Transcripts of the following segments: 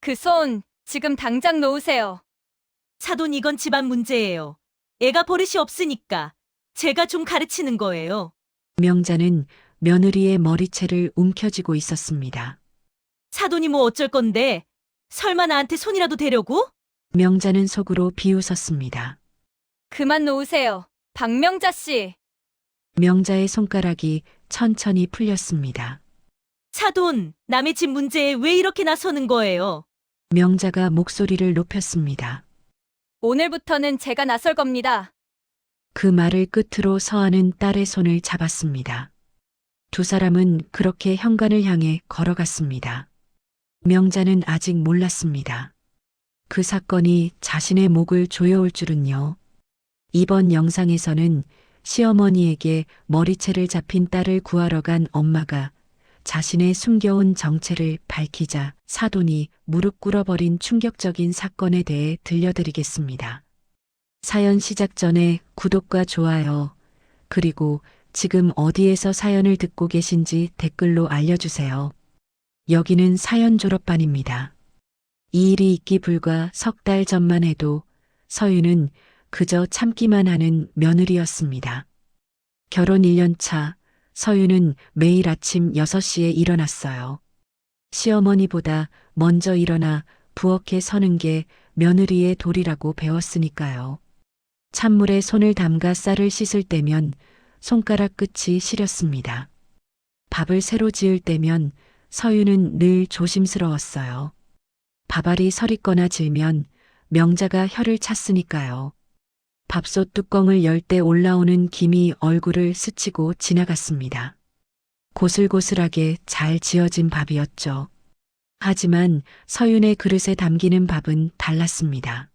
그 손 지금 당장 놓으세요. 사돈 이건 집안 문제예요. 애가 버릇이 없으니까 제가 좀 가르치는 거예요. 명자는 며느리의 머리채를 움켜쥐고 있었습니다. 사돈이 뭐 어쩔 건데 설마 나한테 손이라도 대려고? 명자는 속으로 비웃었습니다. 그만 놓으세요. 박명자 씨. 명자의 손가락이 천천히 풀렸습니다. 사돈, 남의 집 문제에 왜 이렇게 나서는 거예요? 명자가 목소리를 높였습니다. 오늘부터는 제가 나설 겁니다. 그 말을 끝으로 서하는 딸의 손을 잡았습니다. 두 사람은 그렇게 현관을 향해 걸어갔습니다. 명자는 아직 몰랐습니다. 그 사건이 자신의 목을 조여올 줄은요. 이번 영상에서는 시어머니에게 머리채를 잡힌 딸을 구하러 간 엄마가 자신의 숨겨온 정체를 밝히자 사돈이 무릎 꿇어버린 충격적인 사건에 대해 들려드리겠습니다. 사연 시작 전에 구독과 좋아요, 그리고 지금 어디에서 사연을 듣고 계신지 댓글로 알려주세요. 여기는 사연 졸업반입니다. 이 일이 있기 불과 석 달 전만 해도 서윤은 그저 참기만 하는 며느리였습니다. 결혼 1년 차 서윤은 매일 아침 6시에 일어났어요. 시어머니보다 먼저 일어나 부엌에 서는 게 며느리의 도리라고 배웠으니까요. 찬물에 손을 담가 쌀을 씻을 때면 손가락 끝이 시렸습니다. 밥을 새로 지을 때면 서윤은 늘 조심스러웠어요. 밥알이 서리거나 질면 명자가 혀를 찼으니까요. 밥솥 뚜껑을 열 때 올라오는 김이 얼굴을 스치고 지나갔습니다. 고슬고슬하게 잘 지어진 밥이었죠. 하지만 서윤의 그릇에 담기는 밥은 달랐습니다.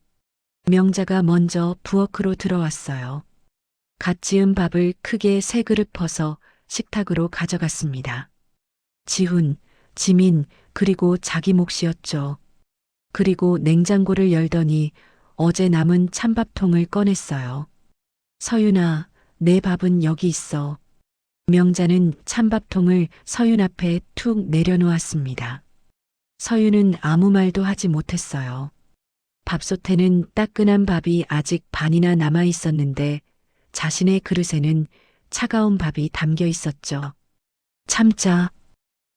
명자가 먼저 부엌으로 들어왔어요. 갓 지은 밥을 크게 3그릇 퍼서 식탁으로 가져갔습니다. 지훈, 지민, 그리고 자기 몫이었죠. 그리고 냉장고를 열더니 어제 남은 찬밥통을 꺼냈어요. 서윤아, 내 밥은 여기 있어. 명자는 찬밥통을 서윤 앞에 툭 내려놓았습니다. 서윤은 아무 말도 하지 못했어요. 밥솥에는 따끈한 밥이 아직 반이나 남아 있었는데 자신의 그릇에는 차가운 밥이 담겨 있었죠. 참자.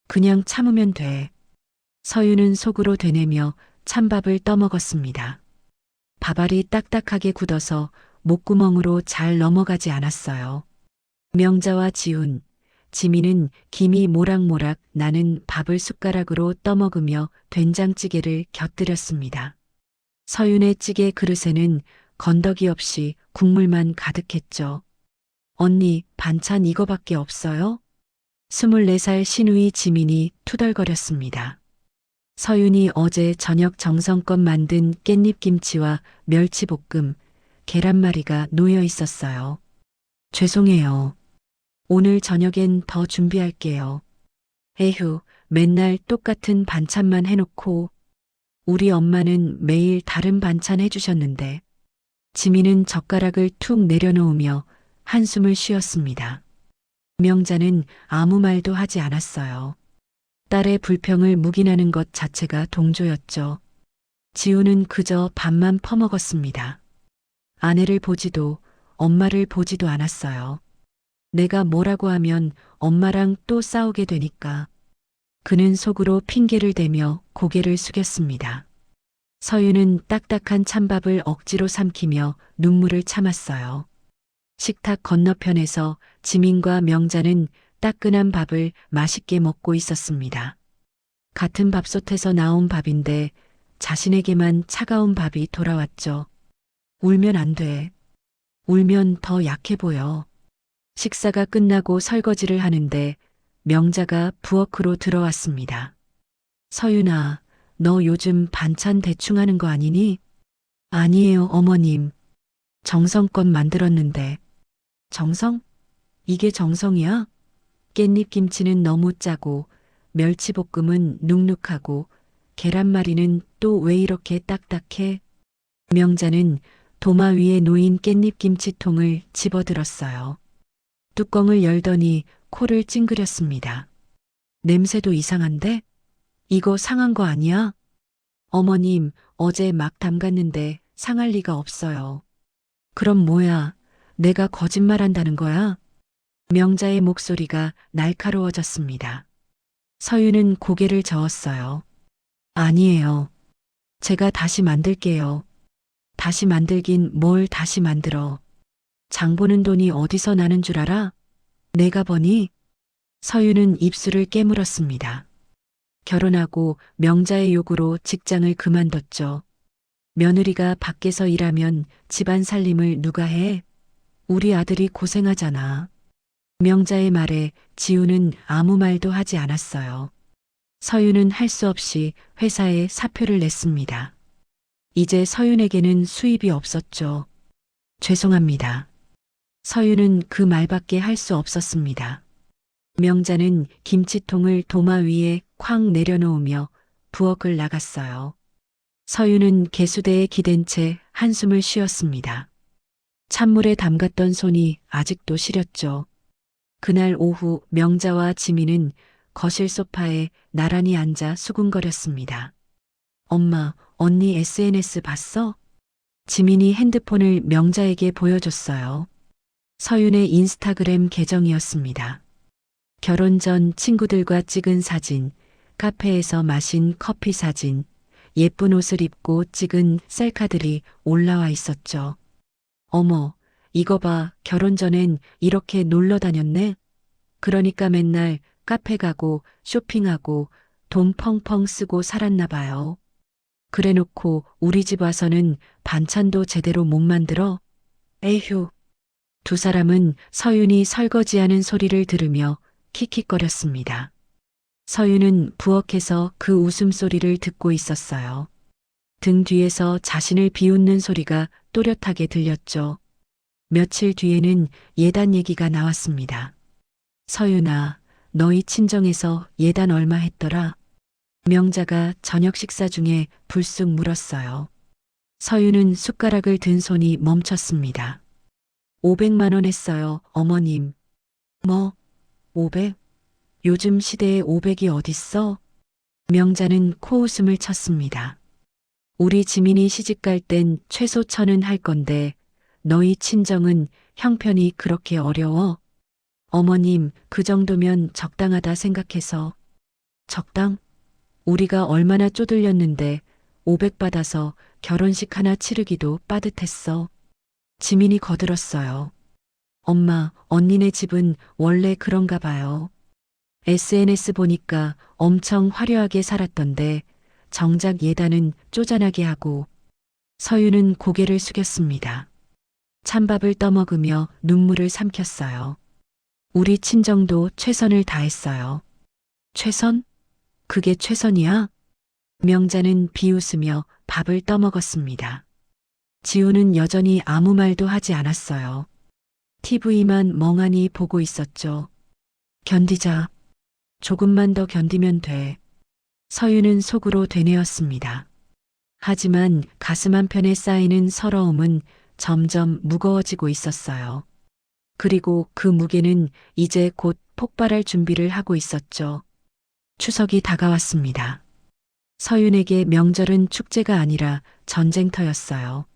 그냥 참으면 돼. 서윤은 속으로 되뇌며 찬밥을 떠먹었습니다. 밥알이 딱딱하게 굳어서 목구멍으로 잘 넘어가지 않았어요. 명자와 지훈, 지민은 김이 모락모락 나는 밥을 숟가락으로 떠먹으며 된장찌개를 곁들였습니다. 서윤의 찌개 그릇에는 건더기 없이 국물만 가득했죠. 언니, 반찬 이거밖에 없어요? 24살 시누이 지민이 투덜거렸습니다. 서윤이 어제 저녁 정성껏 만든 깻잎김치와 멸치볶음, 계란말이가 놓여 있었어요. 죄송해요. 오늘 저녁엔 더 준비할게요. 에휴, 맨날 똑같은 반찬만 해놓고 우리 엄마는 매일 다른 반찬 해주셨는데 지민은 젓가락을 툭 내려놓으며 한숨을 쉬었습니다. 명자는 아무 말도 하지 않았어요. 딸의 불평을 묵인하는 것 자체가 동조였죠. 지우는 그저 밥만 퍼먹었습니다. 아내를 보지도 엄마를 보지도 않았어요. 내가 뭐라고 하면 엄마랑 또 싸우게 되니까. 그는 속으로 핑계를 대며 고개를 숙였습니다. 서윤은 딱딱한 찬밥을 억지로 삼키며 눈물을 참았어요. 식탁 건너편에서 지민과 명자는 따끈한 밥을 맛있게 먹고 있었습니다. 같은 밥솥에서 나온 밥인데 자신에게만 차가운 밥이 돌아왔죠. 울면 안 돼. 울면 더 약해 보여. 식사가 끝나고 설거지를 하는데 명자가 부엌으로 들어왔습니다. 서윤아, 너 요즘 반찬 대충 하는 거 아니니? 아니에요, 어머님. 정성껏 만들었는데. 정성? 이게 정성이야? 깻잎김치는 너무 짜고 멸치볶음은 눅눅하고 계란말이는 또 왜 이렇게 딱딱해? 명자는 도마 위에 놓인 깻잎김치통을 집어들었어요. 뚜껑을 열더니 코를 찡그렸습니다. 냄새도 이상한데? 이거 상한 거 아니야? 어머님, 어제 막 담갔는데 상할 리가 없어요. 그럼 뭐야? 내가 거짓말한다는 거야? 명자의 목소리가 날카로워졌습니다. 서윤은 고개를 저었어요. 아니에요. 제가 다시 만들게요. 다시 만들긴 뭘 다시 만들어. 장 보는 돈이 어디서 나는 줄 알아? 내가 버니? 서윤은 입술을 깨물었습니다. 결혼하고 명자의 요구로 직장을 그만뒀죠. 며느리가 밖에서 일하면 집안 살림을 누가 해? 우리 아들이 고생하잖아. 명자의 말에 지우는 아무 말도 하지 않았어요. 서윤은 할 수 없이 회사에 사표를 냈습니다. 이제 서윤에게는 수입이 없었죠. 죄송합니다. 서윤은 그 말밖에 할 수 없었습니다. 명자는 김치통을 도마 위에 쾅 내려놓으며 부엌을 나갔어요. 서윤은 개수대에 기댄 채 한숨을 쉬었습니다. 찬물에 담갔던 손이 아직도 시렸죠. 그날 오후 명자와 지민은 거실 소파에 나란히 앉아 수군거렸습니다. 엄마, 언니 SNS 봤어? 지민이 핸드폰을 명자에게 보여줬어요. 서윤의 인스타그램 계정이었습니다. 결혼 전 친구들과 찍은 사진, 카페에서 마신 커피 사진, 예쁜 옷을 입고 찍은 셀카들이 올라와 있었죠. 어머, 이거 봐, 결혼 전엔 이렇게 놀러 다녔네? 그러니까 맨날 카페 가고 쇼핑하고 돈 펑펑 쓰고 살았나 봐요. 그래 놓고 우리 집 와서는 반찬도 제대로 못 만들어? 에휴. 두 사람은 서윤이 설거지하는 소리를 들으며 킥킥거렸습니다. 서윤은 부엌에서 그 웃음소리를 듣고 있었어요. 등 뒤에서 자신을 비웃는 소리가 또렷하게 들렸죠. 며칠 뒤에는 예단 얘기가 나왔습니다. 서윤아, 너희 친정에서 예단 얼마 했더라? 명자가 저녁 식사 중에 불쑥 물었어요. 서윤은 숟가락을 든 손이 멈췄습니다. 500만 원 했어요, 어머님. 뭐, 500? 요즘 시대에 500이 어딨어? 명자는 코웃음을 쳤습니다. 우리 지민이 시집갈 땐 최소 1000은 할 건데 너희 친정은 형편이 그렇게 어려워? 어머님, 그 정도면 적당하다 생각해서. 적당? 우리가 얼마나 쪼들렸는데 500 받아서 결혼식 하나 치르기도 빠듯했어. 지민이 거들었어요. 엄마, 언니네 집은 원래 그런가 봐요. SNS 보니까 엄청 화려하게 살았던데 정작 예단은 쪼잔하게 하고. 서윤은 고개를 숙였습니다. 찬밥을 떠먹으며 눈물을 삼켰어요. 우리 친정도 최선을 다했어요. 최선? 그게 최선이야? 명자는 비웃으며 밥을 떠먹었습니다. 지우는 여전히 아무 말도 하지 않았어요. TV만 멍하니 보고 있었죠. 견디자. 조금만 더 견디면 돼. 서윤은 속으로 되뇌었습니다. 하지만 가슴 한편에 쌓이는 서러움은 점점 무거워지고 있었어요. 그리고 그 무게는 이제 곧 폭발할 준비를 하고 있었죠. 추석이 다가왔습니다. 서윤에게 명절은 축제가 아니라 전쟁터였어요.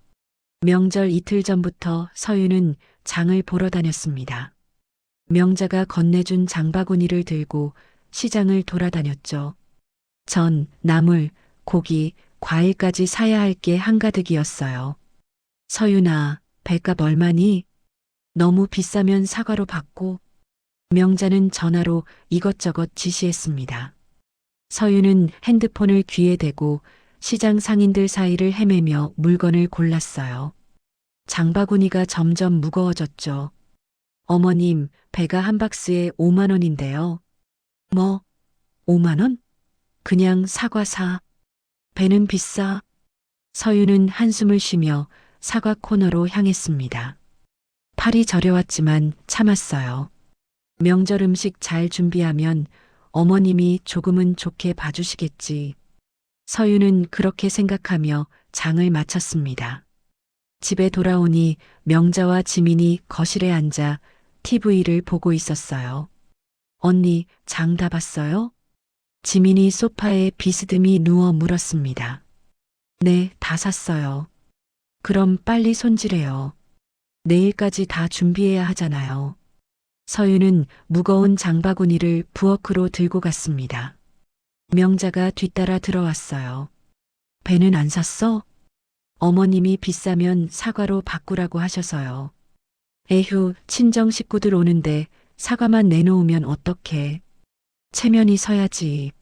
명절 이틀 전부터 서윤은 장을 보러 다녔습니다. 명자가 건네준 장바구니를 들고 시장을 돌아다녔죠. 전, 나물, 고기, 과일까지 사야 할 게 한가득이었어요. 서윤아, 배값 얼마니? 너무 비싸면 사과로 받고. 명자는 전화로 이것저것 지시했습니다. 서윤은 핸드폰을 귀에 대고 시장 상인들 사이를 헤매며 물건을 골랐어요. 장바구니가 점점 무거워졌죠. 어머님, 배가 한 박스에 5만 원인데요. 뭐, 5만 원? 그냥 사과 사. 배는 비싸. 서윤은 한숨을 쉬며 사과 코너로 향했습니다. 팔이 저려왔지만 참았어요. 명절 음식 잘 준비하면 어머님이 조금은 좋게 봐주시겠지. 서윤은 그렇게 생각하며 장을 마쳤습니다. 집에 돌아오니 명자와 지민이 거실에 앉아 TV를 보고 있었어요. 언니, 장 다 봤어요? 지민이 소파에 비스듬히 누워 물었습니다. 네, 다 샀어요. 그럼 빨리 손질해요. 내일까지 다 준비해야 하잖아요. 서유는 무거운 장바구니를 부엌으로 들고 갔습니다. 명자가 뒤따라 들어왔어요. 배는 안 샀어? 어머님이 비싸면 사과로 바꾸라고 하셔서요. 에휴, 친정 식구들 오는데 사과만 내놓으면 어떡해. 체면이 서야지.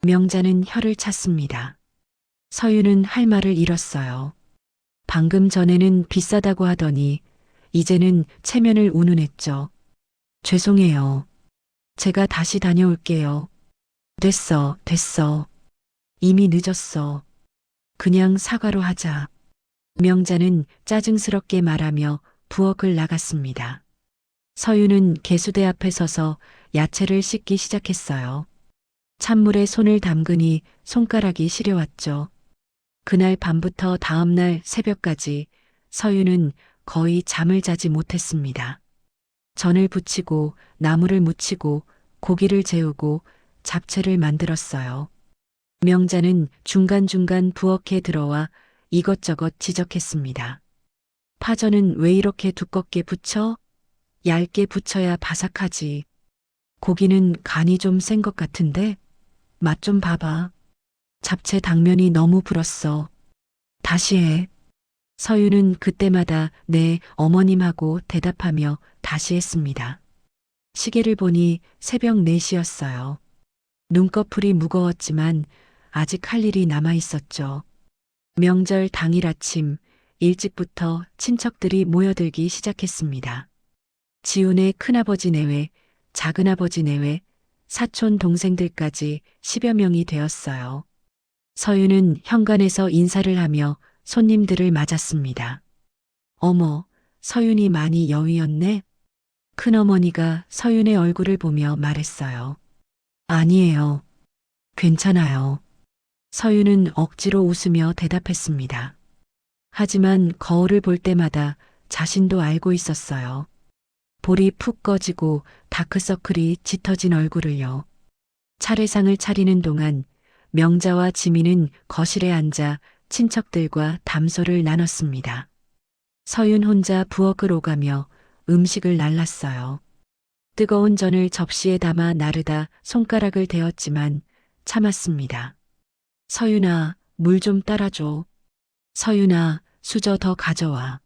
명자는 혀를 찼습니다. 서유는 할 말을 잃었어요. 방금 전에는 비싸다고 하더니 이제는 체면을 운운했죠. 죄송해요. 제가 다시 다녀올게요. 됐어, 됐어. 이미 늦었어. 그냥 사과로 하자. 명자는 짜증스럽게 말하며 부엌을 나갔습니다. 서유는 개수대 앞에 서서 야채를 씻기 시작했어요. 찬물에 손을 담그니 손가락이 시려왔죠. 그날 밤부터 다음날 새벽까지 서유는 거의 잠을 자지 못했습니다. 전을 부치고 나물을 무치고 고기를 재우고 잡채를 만들었어요. 명자는 중간중간 부엌에 들어와 이것저것 지적했습니다. 파전은 왜 이렇게 두껍게 부쳐? 얇게 부쳐야 바삭하지. 고기는 간이 좀 센 것 같은데? 맛 좀 봐봐. 잡채 당면이 너무 불었어. 다시 해. 서유는 그때마다 네, 어머님하고 대답하며 다시 했습니다. 시계를 보니 새벽 4시였어요. 눈꺼풀이 무거웠지만 아직 할 일이 남아 있었죠. 명절 당일 아침 일찍부터 친척들이 모여들기 시작했습니다. 지훈의 큰아버지 내외, 작은아버지 내외, 사촌 동생들까지 10여 명이 되었어요. 서유는 현관에서 인사를 하며 손님들을 맞았습니다. 어머, 서윤이 많이 여위었네? 큰어머니가 서윤의 얼굴을 보며 말했어요. 아니에요. 괜찮아요. 서윤은 억지로 웃으며 대답했습니다. 하지만 거울을 볼 때마다 자신도 알고 있었어요. 볼이 푹 꺼지고 다크서클이 짙어진 얼굴을요. 차례상을 차리는 동안 명자와 지민은 거실에 앉아 친척들과 담소를 나눴습니다. 서윤 혼자 부엌을 오가며 음식을 날랐어요. 뜨거운 전을 접시에 담아 나르다 손가락을 대었지만 참았습니다. 서윤아, 물 좀 따라줘. 서윤아, 수저 더 가져와.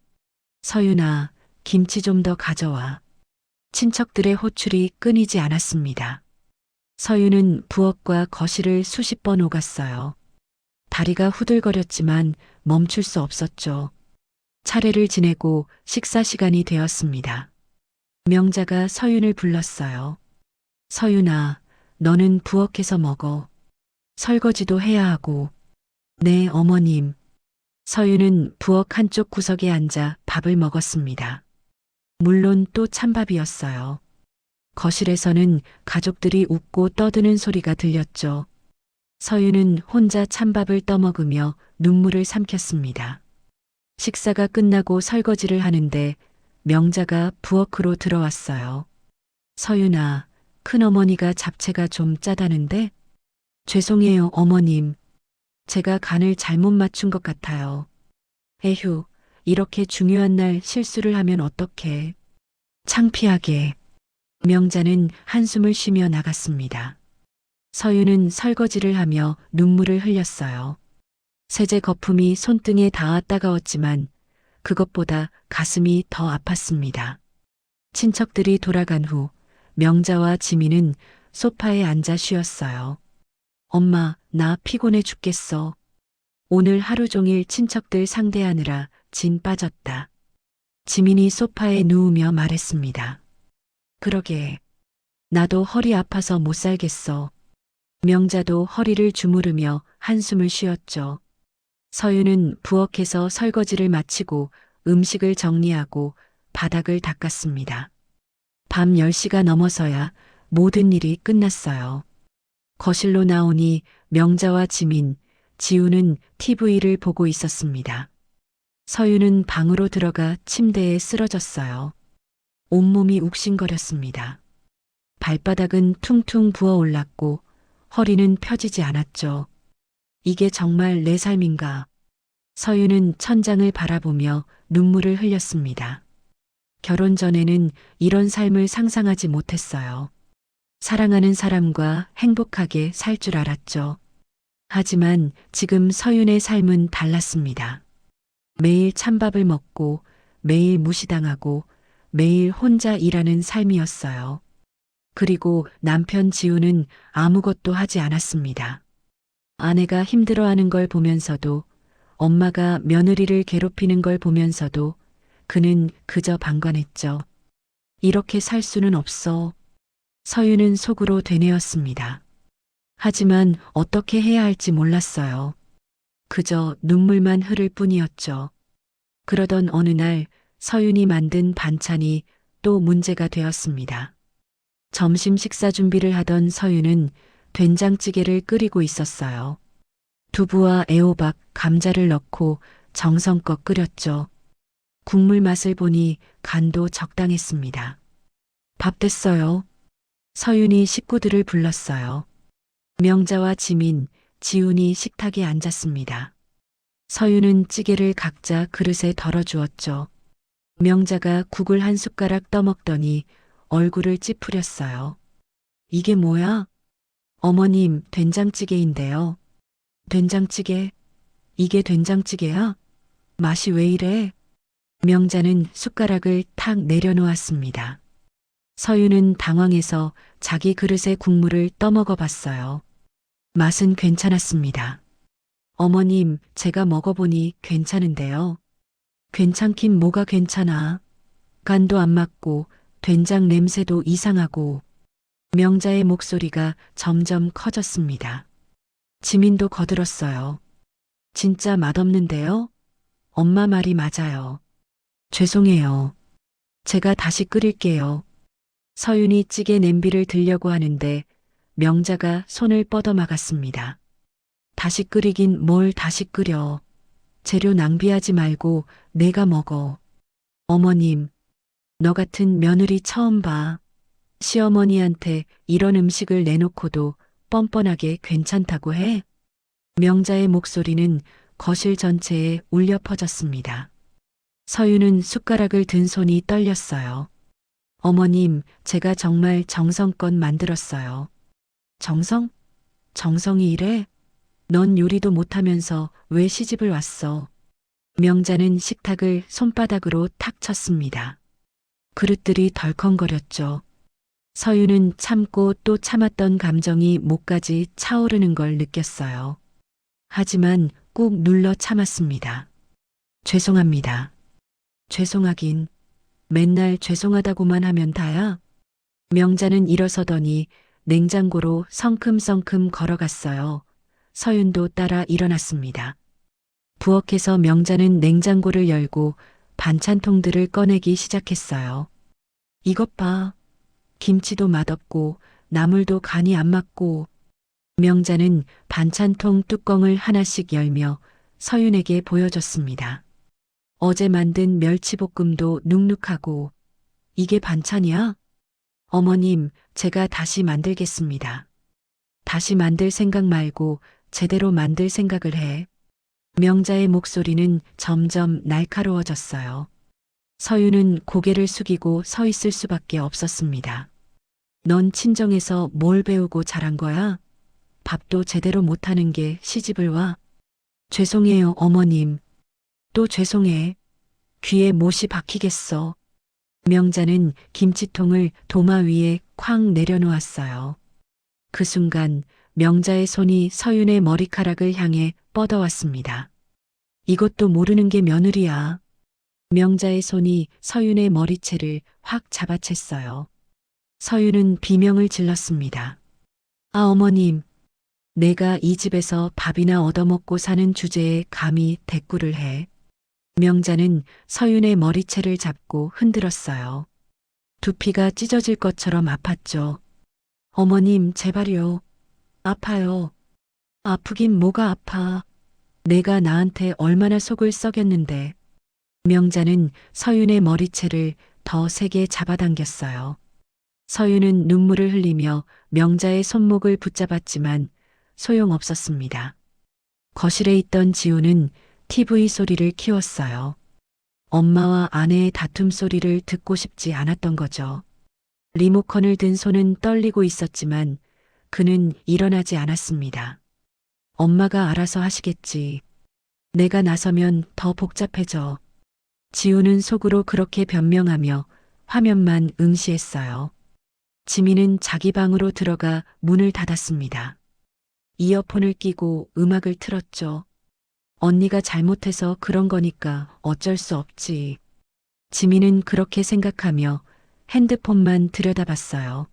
서윤아, 김치 좀 더 가져와. 친척들의 호출이 끊이지 않았습니다. 서윤은 부엌과 거실을 수십 번 오갔어요. 다리가 후들거렸지만 멈출 수 없었죠. 차례를 지내고 식사 시간이 되었습니다. 명자가 서윤을 불렀어요. 서윤아, 너는 부엌에서 먹어. 설거지도 해야 하고. 네, 어머님. 서윤은 부엌 한쪽 구석에 앉아 밥을 먹었습니다. 물론 또 찬밥이었어요. 거실에서는 가족들이 웃고 떠드는 소리가 들렸죠. 서윤은 혼자 찬밥을 떠먹으며 눈물을 삼켰습니다. 식사가 끝나고 설거지를 하는데 명자가 부엌으로 들어왔어요. 서윤아, 큰어머니가 잡채가 좀 짜다는데? 죄송해요, 어머님. 제가 간을 잘못 맞춘 것 같아요. 에휴, 이렇게 중요한 날 실수를 하면 어떡해. 창피하게. 명자는 한숨을 쉬며 나갔습니다. 서윤은 설거지를 하며 눈물을 흘렸어요. 세제 거품이 손등에 닿아 따가웠지만 그것보다 가슴이 더 아팠습니다. 친척들이 돌아간 후 명자와 지민은 소파에 앉아 쉬었어요. 엄마, 나 피곤해 죽겠어. 오늘 하루 종일 친척들 상대하느라 진 빠졌다. 지민이 소파에 누우며 말했습니다. 그러게. 나도 허리 아파서 못 살겠어. 명자도 허리를 주무르며 한숨을 쉬었죠. 서윤은 부엌에서 설거지를 마치고 음식을 정리하고 바닥을 닦았습니다. 밤 10시가 넘어서야 모든 일이 끝났어요. 거실로 나오니 명자와 지민, 지우는 TV를 보고 있었습니다. 서윤은 방으로 들어가 침대에 쓰러졌어요. 온몸이 욱신거렸습니다. 발바닥은 퉁퉁 부어올랐고 허리는 펴지지 않았죠. 이게 정말 내 삶인가? 서윤은 천장을 바라보며 눈물을 흘렸습니다. 결혼 전에는 이런 삶을 상상하지 못했어요. 사랑하는 사람과 행복하게 살 줄 알았죠. 하지만 지금 서윤의 삶은 달랐습니다. 매일 찬밥을 먹고 매일 무시당하고 매일 혼자 일하는 삶이었어요. 그리고 남편 지우는 아무것도 하지 않았습니다. 아내가 힘들어하는 걸 보면서도, 엄마가 며느리를 괴롭히는 걸 보면서도 그는 그저 방관했죠. 이렇게 살 수는 없어. 서윤은 속으로 되뇌었습니다. 하지만 어떻게 해야 할지 몰랐어요. 그저 눈물만 흐를 뿐이었죠. 그러던 어느 날 서윤이 만든 반찬이 또 문제가 되었습니다. 점심 식사 준비를 하던 서윤은 된장찌개를 끓이고 있었어요. 두부와 애호박, 감자를 넣고 정성껏 끓였죠. 국물 맛을 보니 간도 적당했습니다. 밥 됐어요. 서윤이 식구들을 불렀어요. 명자와 지민, 지훈이 식탁에 앉았습니다. 서윤은 찌개를 각자 그릇에 덜어주었죠. 명자가 국을 한 숟가락 떠먹더니 얼굴을 찌푸렸어요. 이게 뭐야? 어머님, 된장찌개인데요. 된장찌개? 이게 된장찌개야? 맛이 왜 이래? 명자는 숟가락을 탁 내려놓았습니다. 서윤은 당황해서 자기 그릇의 국물을 떠먹어 봤어요. 맛은 괜찮았습니다. 어머님, 제가 먹어보니 괜찮은데요. 괜찮긴 뭐가 괜찮아. 간도 안 맞고 된장 냄새도 이상하고. 명자의 목소리가 점점 커졌습니다. 지민도 거들었어요. 진짜 맛없는데요? 엄마 말이 맞아요. 죄송해요. 제가 다시 끓일게요. 서윤이 찌개 냄비를 들려고 하는데 명자가 손을 뻗어막았습니다. 다시 끓이긴 뭘 다시 끓여. 재료 낭비하지 말고 내가 먹어. 어머님, 너 같은 며느리 처음 봐. 시어머니한테 이런 음식을 내놓고도 뻔뻔하게 괜찮다고 해? 명자의 목소리는 거실 전체에 울려 퍼졌습니다. 서윤은 숟가락을 든 손이 떨렸어요. 어머님, 제가 정말 정성껏 만들었어요. 정성? 정성이 이래? 넌 요리도 못하면서 왜 시집을 왔어? 명자는 식탁을 손바닥으로 탁 쳤습니다. 그릇들이 덜컹거렸죠. 서윤은 참고 또 참았던 감정이 목까지 차오르는 걸 느꼈어요. 하지만 꾹 눌러 참았습니다. 죄송합니다. 죄송하긴. 맨날 죄송하다고만 하면 다야? 명자는 일어서더니 냉장고로 성큼성큼 걸어갔어요. 서윤도 따라 일어났습니다. 부엌에서 명자는 냉장고를 열고 반찬통들을 꺼내기 시작했어요. 이것 봐. 김치도 맛없고 나물도 간이 안 맞고. 명자는 반찬통 뚜껑을 하나씩 열며 서윤에게 보여줬습니다. 어제 만든 멸치볶음도 눅눅하고. 이게 반찬이야? 어머님, 제가 다시 만들겠습니다. 다시 만들 생각 말고 제대로 만들 생각을 해. 명자의 목소리는 점점 날카로워졌어요. 서윤은 고개를 숙이고 서 있을 수밖에 없었습니다. 넌 친정에서 뭘 배우고 자란 거야? 밥도 제대로 못하는 게 시집을 와? 죄송해요, 어머님. 또 죄송해. 귀에 못이 박히겠어. 명자는 김치통을 도마 위에 쾅 내려놓았어요. 그 순간 명자의 손이 서윤의 머리카락을 향해 뻗어왔습니다. 이것도 모르는 게 며느리야. 명자의 손이 서윤의 머리채를 확 잡아챘어요. 서윤은 비명을 질렀습니다. 아, 어머님. 내가 이 집에서 밥이나 얻어먹고 사는 주제에 감히 대꾸를 해. 명자는 서윤의 머리채를 잡고 흔들었어요. 두피가 찢어질 것처럼 아팠죠. 어머님, 제발요. 아파요. 아프긴 뭐가 아파. 내가 나한테 얼마나 속을 썩였는데. 명자는 서윤의 머리채를 더 세게 잡아당겼어요. 서윤은 눈물을 흘리며 명자의 손목을 붙잡았지만 소용없었습니다. 거실에 있던 지우는 TV 소리를 키웠어요. 엄마와 아내의 다툼 소리를 듣고 싶지 않았던 거죠. 리모컨을 든 손은 떨리고 있었지만 그는 일어나지 않았습니다. 엄마가 알아서 하시겠지. 내가 나서면 더 복잡해져. 지우는 속으로 그렇게 변명하며 화면만 응시했어요. 지민은 자기 방으로 들어가 문을 닫았습니다. 이어폰을 끼고 음악을 틀었죠. 언니가 잘못해서 그런 거니까 어쩔 수 없지. 지민은 그렇게 생각하며 핸드폰만 들여다봤어요.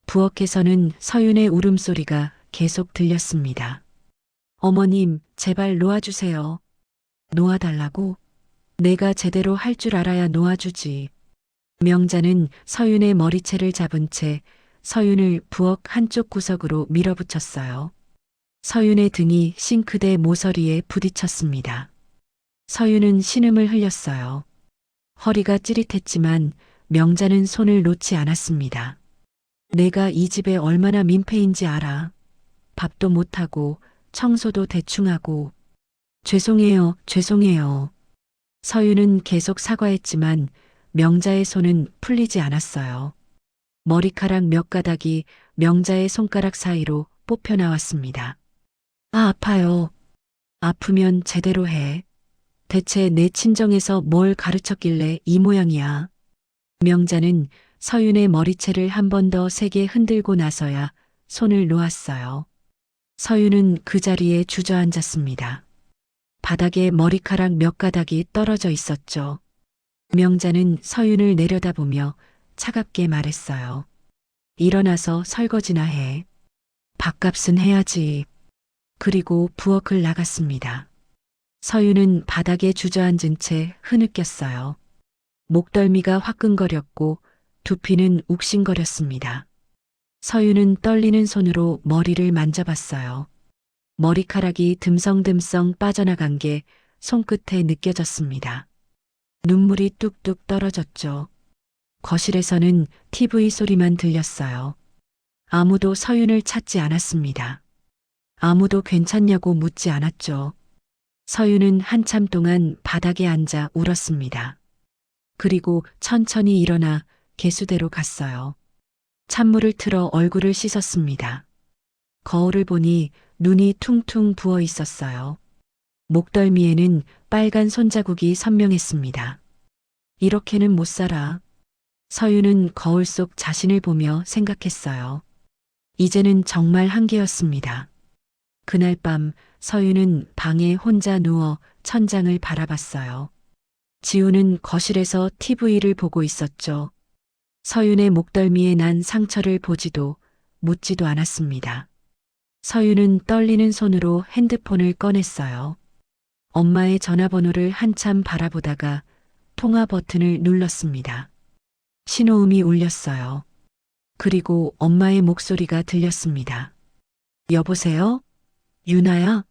부엌에서는 서윤의 울음소리가 계속 들렸습니다. 어머님, 제발 놓아주세요. 놓아달라고? 내가 제대로 할 줄 알아야 놓아주지. 명자는 서윤의 머리채를 잡은 채 서윤을 부엌 한쪽 구석으로 밀어붙였어요. 서윤의 등이 싱크대 모서리에 부딪혔습니다. 서윤은 신음을 흘렸어요. 허리가 찌릿했지만 명자는 손을 놓지 않았습니다. 내가 이 집에 얼마나 민폐인지 알아. 밥도 못하고 청소도 대충 하고. 죄송해요, 죄송해요. 서윤은 계속 사과했지만 명자의 손은 풀리지 않았어요. 머리카락 몇 가닥이 명자의 손가락 사이로 뽑혀 나왔습니다. 아, 아파요. 아프면 제대로 해. 대체 내 친정에서 뭘 가르쳤길래 이 모양이야. 명자는 서윤의 머리채를 한 번 더 세게 흔들고 나서야 손을 놓았어요. 서윤은 그 자리에 주저앉았습니다. 바닥에 머리카락 몇 가닥이 떨어져 있었죠. 명자는 서윤을 내려다보며 차갑게 말했어요. 일어나서 설거지나 해. 밥값은 해야지. 그리고 부엌을 나갔습니다. 서윤은 바닥에 주저앉은 채 흐느꼈어요. 목덜미가 화끈거렸고 두피는 욱신거렸습니다. 서윤은 떨리는 손으로 머리를 만져봤어요. 머리카락이 듬성듬성 빠져나간 게 손끝에 느껴졌습니다. 눈물이 뚝뚝 떨어졌죠. 거실에서는 TV 소리만 들렸어요. 아무도 서윤을 찾지 않았습니다. 아무도 괜찮냐고 묻지 않았죠. 서윤은 한참 동안 바닥에 앉아 울었습니다. 그리고 천천히 일어나 개수대로 갔어요. 찬물을 틀어 얼굴을 씻었습니다. 거울을 보니 눈이 퉁퉁 부어 있었어요. 목덜미에는 빨간 손자국이 선명했습니다. 이렇게는 못 살아. 서윤은 거울 속 자신을 보며 생각했어요. 이제는 정말 한계였습니다. 그날 밤 서윤은 방에 혼자 누워 천장을 바라봤어요. 지우는 거실에서 TV를 보고 있었죠. 서윤의 목덜미에 난 상처를 보지도 묻지도 않았습니다. 서윤은 떨리는 손으로 핸드폰을 꺼냈어요. 엄마의 전화번호를 한참 바라보다가 통화 버튼을 눌렀습니다. 신호음이 울렸어요. 그리고 엄마의 목소리가 들렸습니다. 여보세요? 유나야?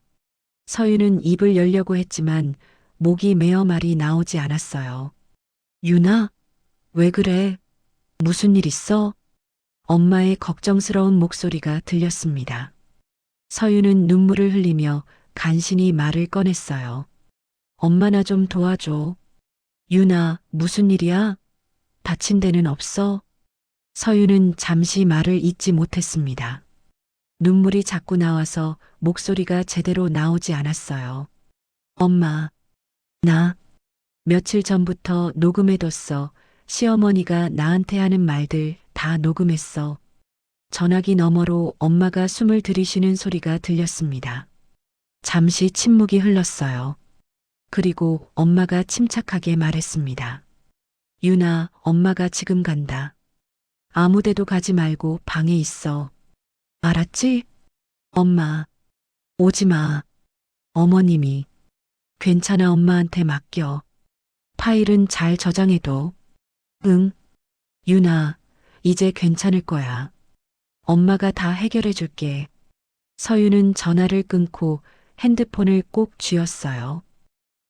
서윤은 입을 열려고 했지만 목이 메어 말이 나오지 않았어요. 유나? 왜 그래? 무슨 일 있어? 엄마의 걱정스러운 목소리가 들렸습니다. 서윤은 눈물을 흘리며 간신히 말을 꺼냈어요. 엄마 나 좀 도와줘. 유나, 무슨 일이야? 다친 데는 없어? 서윤은 잠시 말을 잇지 못했습니다. 눈물이 자꾸 나와서 목소리가 제대로 나오지 않았어요. 엄마, 나 며칠 전부터 녹음해뒀어. 시어머니가 나한테 하는 말들 다 녹음했어. 전화기 너머로 엄마가 숨을 들이쉬는 소리가 들렸습니다. 잠시 침묵이 흘렀어요. 그리고 엄마가 침착하게 말했습니다. 유나, 엄마가 지금 간다. 아무데도 가지 말고 방에 있어. 알았지? 엄마, 오지 마. 어머님이. 괜찮아, 엄마한테 맡겨. 파일은 잘 저장해둬. 응. 유나, 이제 괜찮을 거야. 엄마가 다 해결해 줄게. 서윤은 전화를 끊고 핸드폰을 꼭 쥐었어요.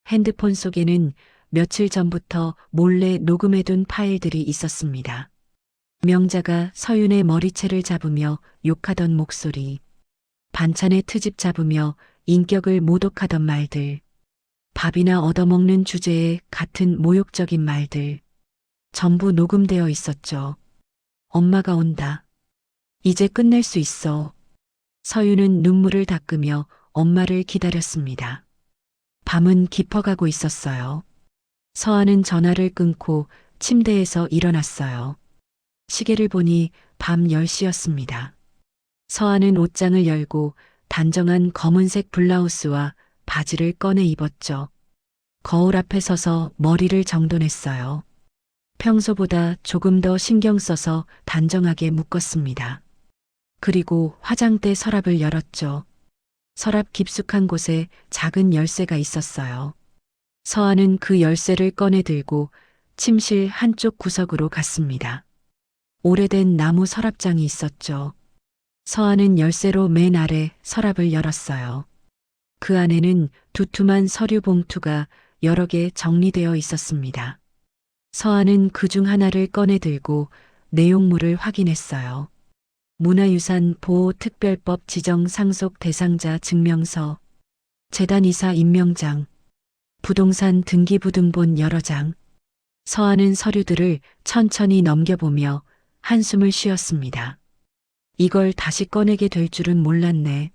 핸드폰 속에는 며칠 전부터 몰래 녹음해둔 파일들이 있었습니다. 명자가 서윤의 머리채를 잡으며 욕하던 목소리, 반찬의 트집 잡으며 인격을 모독하던 말들, 밥이나 얻어먹는 주제에 같은 모욕적인 말들. 전부 녹음되어 있었죠. 엄마가 온다. 이제 끝낼 수 있어. 서유는 눈물을 닦으며 엄마를 기다렸습니다. 밤은 깊어가고 있었어요. 서아는 전화를 끊고 침대에서 일어났어요. 시계를 보니 밤 10시였습니다. 서아는 옷장을 열고 단정한 검은색 블라우스와 바지를 꺼내 입었죠. 거울 앞에 서서 머리를 정돈했어요. 평소보다 조금 더 신경 써서 단정하게 묶었습니다. 그리고 화장대 서랍을 열었죠. 서랍 깊숙한 곳에 작은 열쇠가 있었어요. 서아는 그 열쇠를 꺼내 들고 침실 한쪽 구석으로 갔습니다. 오래된 나무 서랍장이 있었죠. 서아는 열쇠로 맨 아래 서랍을 열었어요. 그 안에는 두툼한 서류 봉투가 여러 개 정리되어 있었습니다. 서아는 그 중 하나를 꺼내 들고 내용물을 확인했어요. 문화유산 보호특별법 지정 상속 대상자 증명서, 재단이사 임명장, 부동산 등기부등본 여러 장. 서아는 서류들을 천천히 넘겨보며 한숨을 쉬었습니다. 이걸 다시 꺼내게 될 줄은 몰랐네.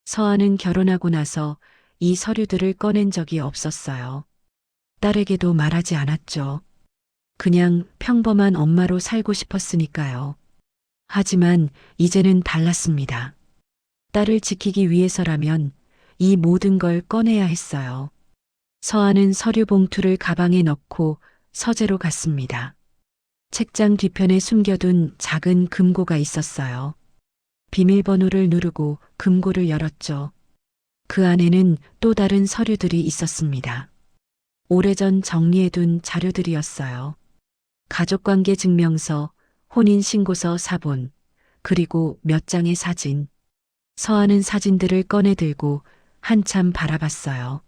서아는 결혼하고 나서 이 서류들을 꺼낸 적이 없었어요. 딸에게도 말하지 않았죠. 그냥 평범한 엄마로 살고 싶었으니까요. 하지만 이제는 달랐습니다. 딸을 지키기 위해서라면 이 모든 걸 꺼내야 했어요. 서아는 서류 봉투를 가방에 넣고 서재로 갔습니다. 책장 뒤편에 숨겨둔 작은 금고가 있었어요. 비밀번호를 누르고 금고를 열었죠. 그 안에는 또 다른 서류들이 있었습니다. 오래전 정리해둔 자료들이었어요. 가족관계 증명서, 혼인신고서 사본, 그리고 몇 장의 사진. 서아는 사진들을 꺼내 들고 한참 바라봤어요.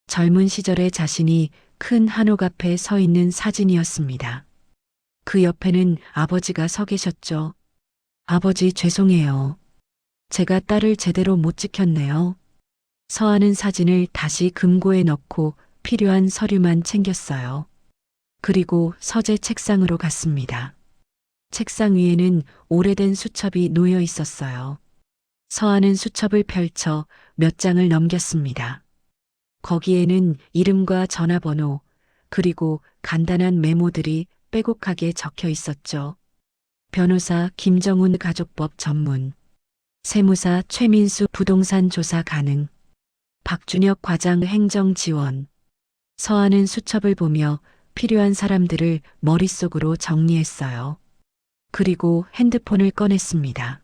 젊은 시절의 자신이 큰 한옥 앞에 서 있는 사진이었습니다. 그 옆에는 아버지가 서 계셨죠. 아버지 죄송해요. 제가 딸을 제대로 못 지켰네요. 서아는 사진을 다시 금고에 넣고 필요한 서류만 챙겼어요. 그리고 서재 책상으로 갔습니다. 책상 위에는 오래된 수첩이 놓여 있었어요. 서아는 수첩을 펼쳐 몇 장을 넘겼습니다. 거기에는 이름과 전화번호, 그리고 간단한 메모들이 빼곡하게 적혀 있었죠. 변호사 김정훈 가족법 전문, 세무사 최민수 부동산 조사 가능, 박준혁 과장 행정 지원. 서아는 수첩을 보며 필요한 사람들을 머릿속으로 정리했어요. 그리고 핸드폰을 꺼냈습니다.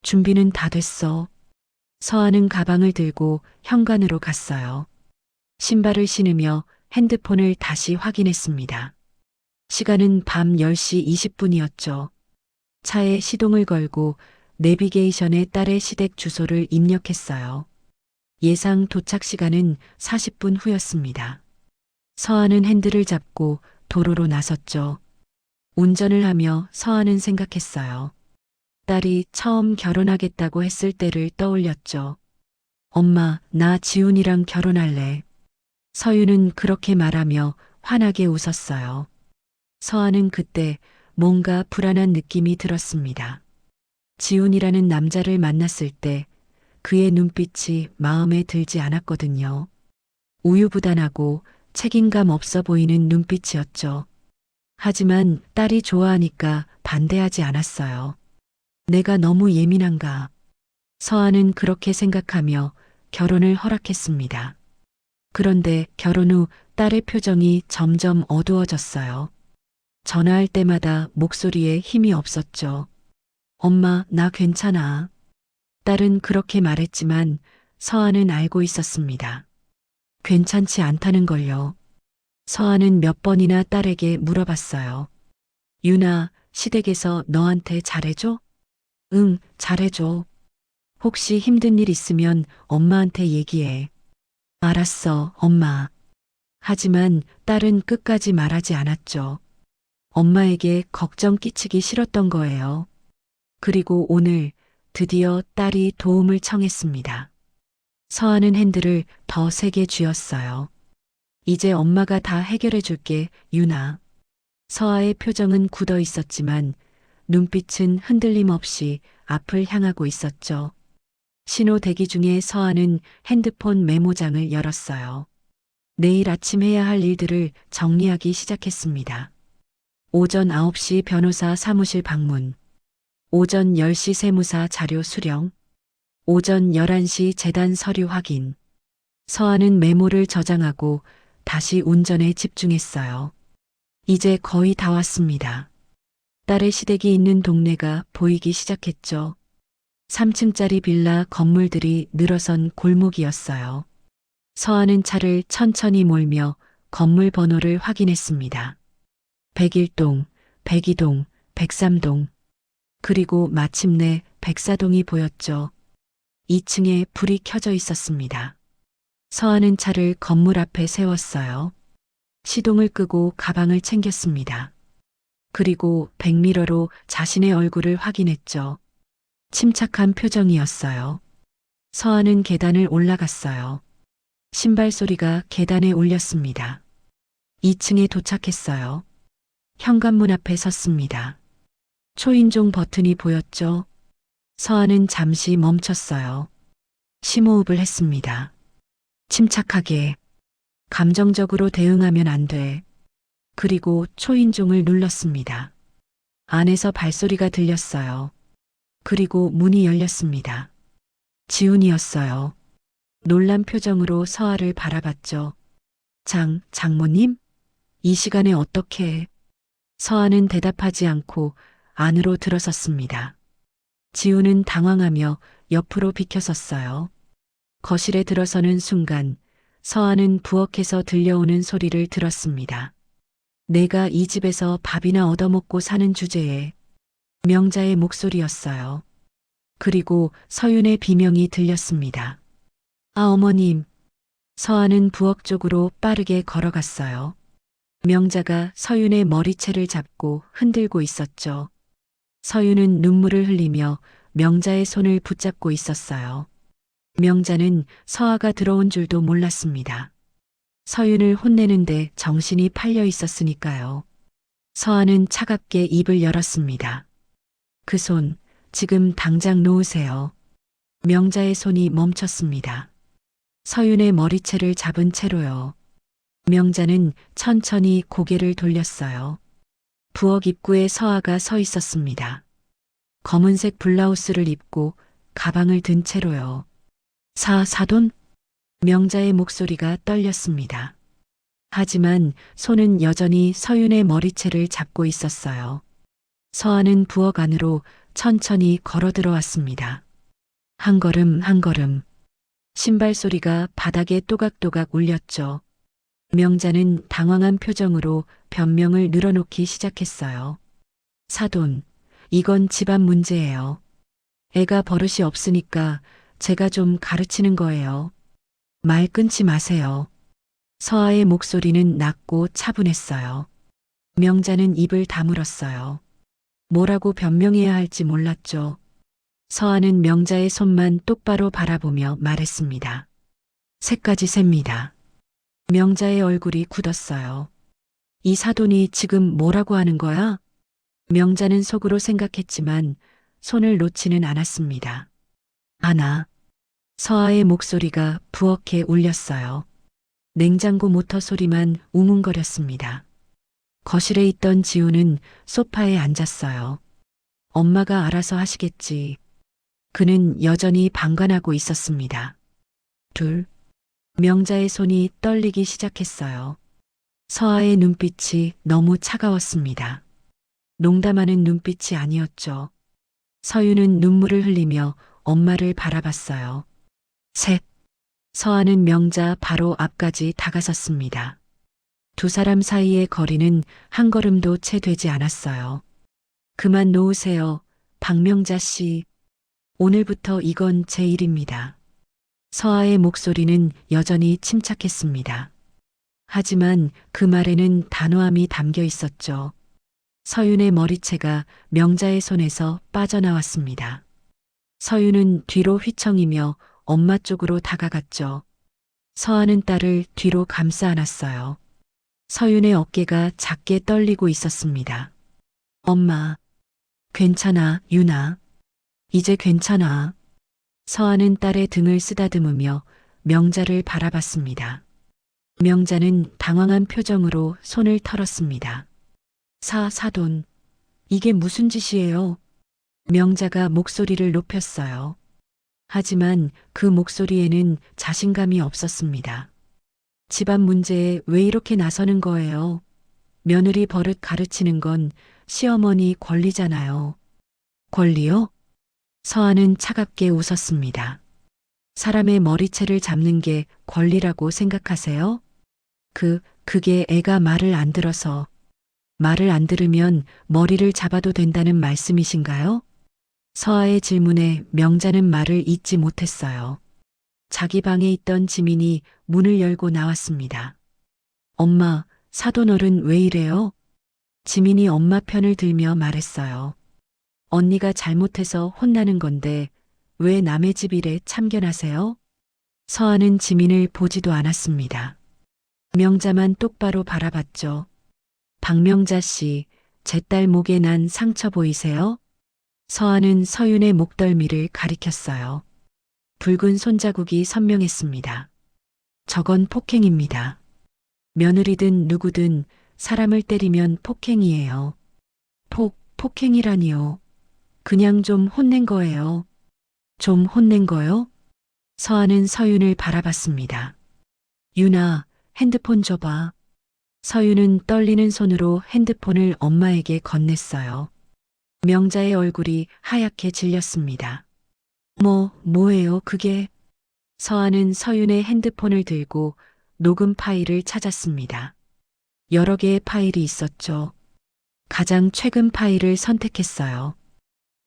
준비는 다 됐어. 서아는 가방을 들고 현관으로 갔어요. 신발을 신으며 핸드폰을 다시 확인했습니다. 시간은 밤 10시 20분이었죠. 차에 시동을 걸고 내비게이션에 딸의 시댁 주소를 입력했어요. 예상 도착 시간은 40분 후였습니다. 서아는 핸들을 잡고 도로로 나섰죠. 운전을 하며 서아는 생각했어요. 딸이 처음 결혼하겠다고 했을 때를 떠올렸죠. 엄마, 나 지훈이랑 결혼할래. 서유는 그렇게 말하며 환하게 웃었어요. 서아는 그때 뭔가 불안한 느낌이 들었습니다. 지훈이라는 남자를 만났을 때 그의 눈빛이 마음에 들지 않았거든요. 우유부단하고 책임감 없어 보이는 눈빛이었죠. 하지만 딸이 좋아하니까 반대하지 않았어요. 내가 너무 예민한가? 서아는 그렇게 생각하며 결혼을 허락했습니다. 그런데 결혼 후 딸의 표정이 점점 어두워졌어요. 전화할 때마다 목소리에 힘이 없었죠. 엄마, 나 괜찮아. 딸은 그렇게 말했지만 서아는 알고 있었습니다. 괜찮지 않다는 걸요. 서아는 몇 번이나 딸에게 물어봤어요. 유나, 시댁에서 너한테 잘해줘? 응, 잘해줘. 혹시 힘든 일 있으면 엄마한테 얘기해. 알았어, 엄마. 하지만 딸은 끝까지 말하지 않았죠. 엄마에게 걱정 끼치기 싫었던 거예요. 그리고 오늘 드디어 딸이 도움을 청했습니다. 서아는 핸들을 더 세게 쥐었어요. 이제 엄마가 다 해결해 줄게, 유나. 서아의 표정은 굳어 있었지만 눈빛은 흔들림 없이 앞을 향하고 있었죠. 신호 대기 중에 서아는 핸드폰 메모장을 열었어요. 내일 아침 해야 할 일들을 정리하기 시작했습니다. 오전 9시 변호사 사무실 방문. 오전 10시 세무사 자료 수령. 오전 11시 재단 서류 확인. 서아는 메모를 저장하고 다시 운전에 집중했어요. 이제 거의 다 왔습니다. 딸의 시댁이 있는 동네가 보이기 시작했죠. 3층짜리 빌라 건물들이 늘어선 골목이었어요. 서아는 차를 천천히 몰며 건물 번호를 확인했습니다. 101동, 102동, 103동, 그리고 마침내 104동이 보였죠. 2층에 불이 켜져 있었습니다. 서아는 차를 건물 앞에 세웠어요. 시동을 끄고 가방을 챙겼습니다. 그리고 백미러로 자신의 얼굴을 확인했죠. 침착한 표정이었어요. 서아는 계단을 올라갔어요. 신발 소리가 계단에 울렸습니다. 2층에 도착했어요. 현관문 앞에 섰습니다. 초인종 버튼이 보였죠. 서아는 잠시 멈췄어요. 심호흡을 했습니다. 침착하게. 감정적으로 대응하면 안 돼. 그리고 초인종을 눌렀습니다. 안에서 발소리가 들렸어요. 그리고 문이 열렸습니다. 지훈이었어요. 놀란 표정으로 서아를 바라봤죠. 장모님? 이 시간에 어떻게? 서아는 대답하지 않고 안으로 들어섰습니다. 지훈은 당황하며 옆으로 비켜섰어요. 거실에 들어서는 순간 서아는 부엌에서 들려오는 소리를 들었습니다. 내가 이 집에서 밥이나 얻어먹고 사는 주제에 명자의 목소리였어요. 그리고 서윤의 비명이 들렸습니다. 아, 어머님. 서아는 부엌 쪽으로 빠르게 걸어갔어요. 명자가 서윤의 머리채를 잡고 흔들고 있었죠. 서윤은 눈물을 흘리며 명자의 손을 붙잡고 있었어요. 명자는 서아가 들어온 줄도 몰랐습니다. 서윤을 혼내는데 정신이 팔려 있었으니까요. 서아는 차갑게 입을 열었습니다. 그 손, 지금 당장 놓으세요. 명자의 손이 멈췄습니다. 서윤의 머리채를 잡은 채로요. 명자는 천천히 고개를 돌렸어요. 부엌 입구에 서아가 서 있었습니다. 검은색 블라우스를 입고 가방을 든 채로요. 사돈? 명자의 목소리가 떨렸습니다. 하지만 손은 여전히 서윤의 머리채를 잡고 있었어요. 서아는 부엌 안으로 천천히 걸어 들어왔습니다. 한 걸음 한 걸음. 신발 소리가 바닥에 또각또각 울렸죠. 명자는 당황한 표정으로 변명을 늘어놓기 시작했어요. 사돈, 이건 집안 문제예요. 애가 버릇이 없으니까 제가 좀 가르치는 거예요. 말 끊지 마세요. 서아의 목소리는 낮고 차분했어요. 명자는 입을 다물었어요. 뭐라고 변명해야 할지 몰랐죠. 서아는 명자의 손만 똑바로 바라보며 말했습니다. 새까지 셉니다. 명자의 얼굴이 굳었어요. 이 사돈이 지금 뭐라고 하는 거야? 명자는 속으로 생각했지만 손을 놓지는 않았습니다. 하나. 서아의 목소리가 부엌에 울렸어요. 냉장고 모터 소리만 웅웅거렸습니다. 거실에 있던 지우는 소파에 앉았어요. 엄마가 알아서 하시겠지. 그는 여전히 방관하고 있었습니다. 둘. 명자의 손이 떨리기 시작했어요. 서아의 눈빛이 너무 차가웠습니다. 농담하는 눈빛이 아니었죠. 서윤은 눈물을 흘리며 엄마를 바라봤어요. 셋. 서아는 명자 바로 앞까지 다가섰습니다. 두 사람 사이의 거리는 한 걸음도 채 되지 않았어요. 그만 놓으세요, 박명자 씨. 오늘부터 이건 제 일입니다. 서아의 목소리는 여전히 침착했습니다. 하지만 그 말에는 단호함이 담겨 있었죠. 서윤의 머리채가 명자의 손에서 빠져나왔습니다. 서윤은 뒤로 휘청이며 엄마 쪽으로 다가갔죠. 서아는 딸을 뒤로 감싸 안았어요. 서윤의 어깨가 작게 떨리고 있었습니다. 엄마, 괜찮아, 윤아. 이제 괜찮아. 서아는 딸의 등을 쓰다듬으며 명자를 바라봤습니다. 명자는 당황한 표정으로 손을 털었습니다. 사돈, 이게 무슨 짓이에요? 명자가 목소리를 높였어요. 하지만 그 목소리에는 자신감이 없었습니다. 집안 문제에 왜 이렇게 나서는 거예요? 며느리 버릇 가르치는 건 시어머니 권리잖아요. 권리요? 서아는 차갑게 웃었습니다. 사람의 머리채를 잡는 게 권리라고 생각하세요? 그게 애가 말을 안 들어서. 말을 안 들으면 머리를 잡아도 된다는 말씀이신가요? 서아의 질문에 명자는 말을 잇지 못했어요. 자기 방에 있던 지민이 문을 열고 나왔습니다. 엄마, 사돈어른 왜 이래요? 지민이 엄마 편을 들며 말했어요. 언니가 잘못해서 혼나는 건데 왜 남의 집 일에 참견하세요? 서아는 지민을 보지도 않았습니다. 명자만 똑바로 바라봤죠. 박명자 씨, 제 딸 목에 난 상처 보이세요? 서아는 서윤의 목덜미를 가리켰어요. 붉은 손자국이 선명했습니다. 저건 폭행입니다. 며느리든 누구든 사람을 때리면 폭행이에요. 폭행이라니요. 그냥 좀 혼낸 거예요. 좀 혼낸 거요? 서아는 서윤을 바라봤습니다. 윤아, 핸드폰 줘봐. 서윤은 떨리는 손으로 핸드폰을 엄마에게 건넸어요. 명자의 얼굴이 하얗게 질렸습니다. 뭐예요, 그게? 서아는 서윤의 핸드폰을 들고 녹음 파일을 찾았습니다. 여러 개의 파일이 있었죠. 가장 최근 파일을 선택했어요.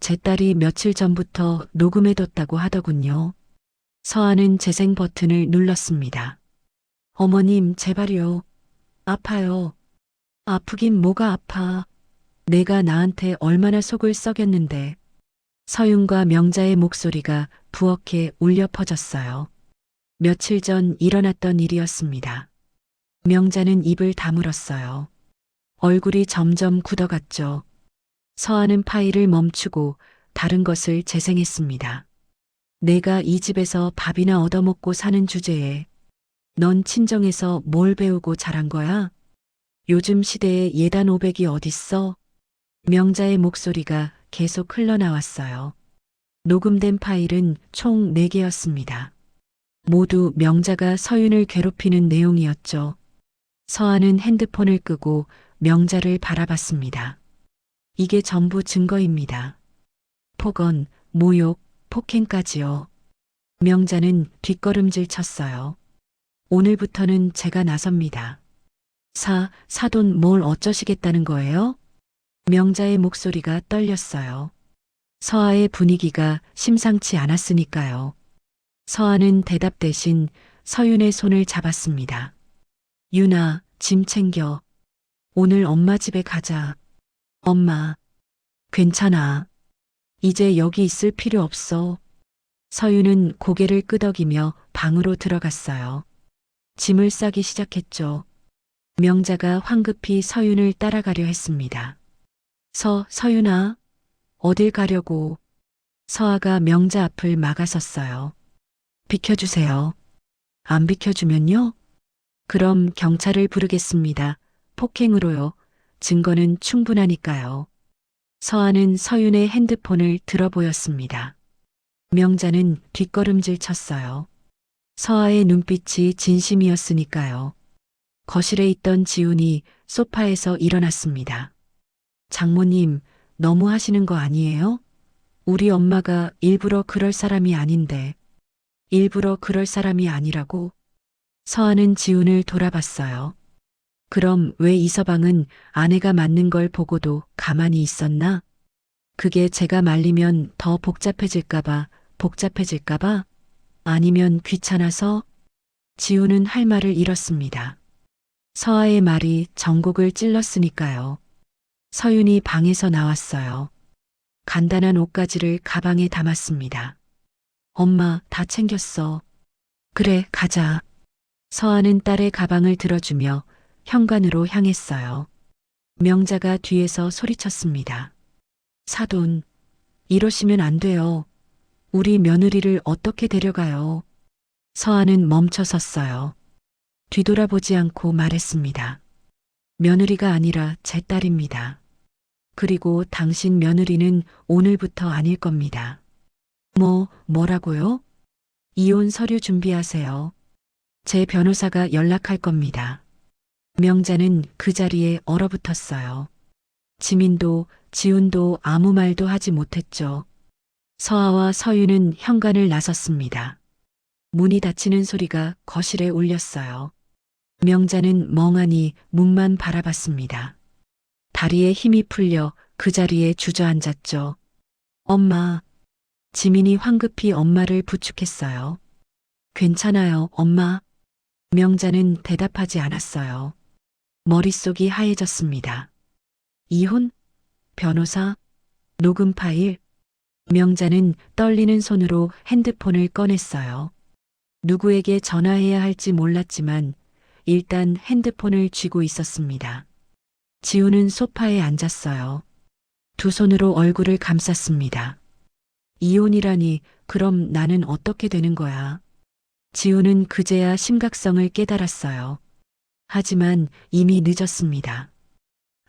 제 딸이 며칠 전부터 녹음해뒀다고 하더군요. 서아는 재생 버튼을 눌렀습니다. 어머님, 제발요. 아파요. 아프긴 뭐가 아파. 내가 나한테 얼마나 속을 썩였는데. 서윤과 명자의 목소리가 부엌에 울려 퍼졌어요. 며칠 전 일어났던 일이었습니다. 명자는 입을 다물었어요. 얼굴이 점점 굳어갔죠. 서아는 파일을 멈추고 다른 것을 재생했습니다. 내가 이 집에서 밥이나 얻어먹고 사는 주제에 넌 친정에서 뭘 배우고 자란 거야? 요즘 시대에 예단 500이 어딨어? 명자의 목소리가 계속 흘러나왔어요. 녹음된 파일은 총 4개였습니다. 모두 명자가 서윤을 괴롭히는 내용이었죠. 서아는 핸드폰을 끄고 명자를 바라봤습니다. 이게 전부 증거입니다. 폭언, 모욕, 폭행까지요. 명자는 뒷걸음질 쳤어요. 오늘부터는 제가 나섭니다. 사돈 뭘 어쩌시겠다는 거예요? 명자의 목소리가 떨렸어요. 서아의 분위기가 심상치 않았으니까요. 서아는 대답 대신 서윤의 손을 잡았습니다. 윤아, 짐 챙겨. 오늘 엄마 집에 가자. 엄마, 괜찮아. 이제 여기 있을 필요 없어. 서윤은 고개를 끄덕이며 방으로 들어갔어요. 짐을 싸기 시작했죠. 명자가 황급히 서윤을 따라가려 했습니다. 서윤아, 어딜 가려고? 서아가 명자 앞을 막아섰어요. 비켜주세요. 안 비켜주면요? 그럼 경찰을 부르겠습니다. 폭행으로요. 증거는 충분하니까요. 서아는 서윤의 핸드폰을 들어보였습니다. 명자는 뒷걸음질 쳤어요. 서아의 눈빛이 진심이었으니까요. 거실에 있던 지훈이 소파에서 일어났습니다. 장모님, 너무 하시는 거 아니에요? 우리 엄마가 일부러 그럴 사람이 아닌데. 일부러 그럴 사람이 아니라고? 서아는 지훈을 돌아봤어요. 그럼 왜 이서방은 아내가 맞는 걸 보고도 가만히 있었나? 그게 제가 말리면 더 복잡해질까봐? 아니면 귀찮아서? 지훈은 할 말을 잃었습니다. 서아의 말이 전곡을 찔렀으니까요. 서윤이 방에서 나왔어요. 간단한 옷가지를 가방에 담았습니다. 엄마, 다 챙겼어. 그래, 가자. 서아는 딸의 가방을 들어주며 현관으로 향했어요. 명자가 뒤에서 소리쳤습니다. 사돈, 이러시면 안 돼요. 우리 며느리를 어떻게 데려가요? 서아는 멈춰 섰어요. 뒤돌아보지 않고 말했습니다. 며느리가 아니라 제 딸입니다. 그리고 당신 며느리는 오늘부터 아닐 겁니다. 뭐라고요? 이혼 서류 준비하세요. 제 변호사가 연락할 겁니다. 명자는 그 자리에 얼어붙었어요. 지민도 지훈도 아무 말도 하지 못했죠. 서아와 서유는 현관을 나섰습니다. 문이 닫히는 소리가 거실에 울렸어요. 명자는 멍하니 문만 바라봤습니다. 다리에 힘이 풀려 그 자리에 주저앉았죠. 엄마. 지민이 황급히 엄마를 부축했어요. 괜찮아요, 엄마. 명자는 대답하지 않았어요. 머릿속이 하얘졌습니다. 이혼? 변호사? 녹음 파일? 명자는 떨리는 손으로 핸드폰을 꺼냈어요. 누구에게 전화해야 할지 몰랐지만 일단 핸드폰을 쥐고 있었습니다. 지우는 소파에 앉았어요. 두 손으로 얼굴을 감쌌습니다. 이혼이라니, 그럼 나는 어떻게 되는 거야? 지우는 그제야 심각성을 깨달았어요. 하지만 이미 늦었습니다.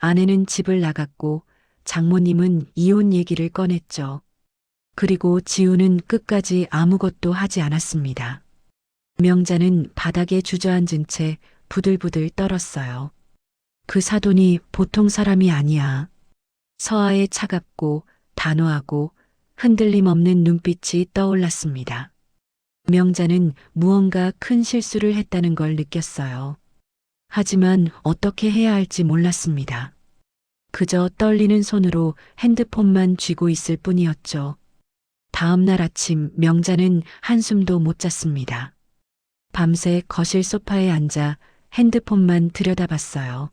아내는 집을 나갔고 장모님은 이혼 얘기를 꺼냈죠. 그리고 지우는 끝까지 아무것도 하지 않았습니다. 명자는 바닥에 주저앉은 채 부들부들 떨었어요. 그 사돈이 보통 사람이 아니야. 서아의 차갑고 단호하고 흔들림 없는 눈빛이 떠올랐습니다. 명자는 무언가 큰 실수를 했다는 걸 느꼈어요. 하지만 어떻게 해야 할지 몰랐습니다. 그저 떨리는 손으로 핸드폰만 쥐고 있을 뿐이었죠. 다음 날 아침 명자는 한숨도 못 잤습니다. 밤새 거실 소파에 앉아 핸드폰만 들여다봤어요.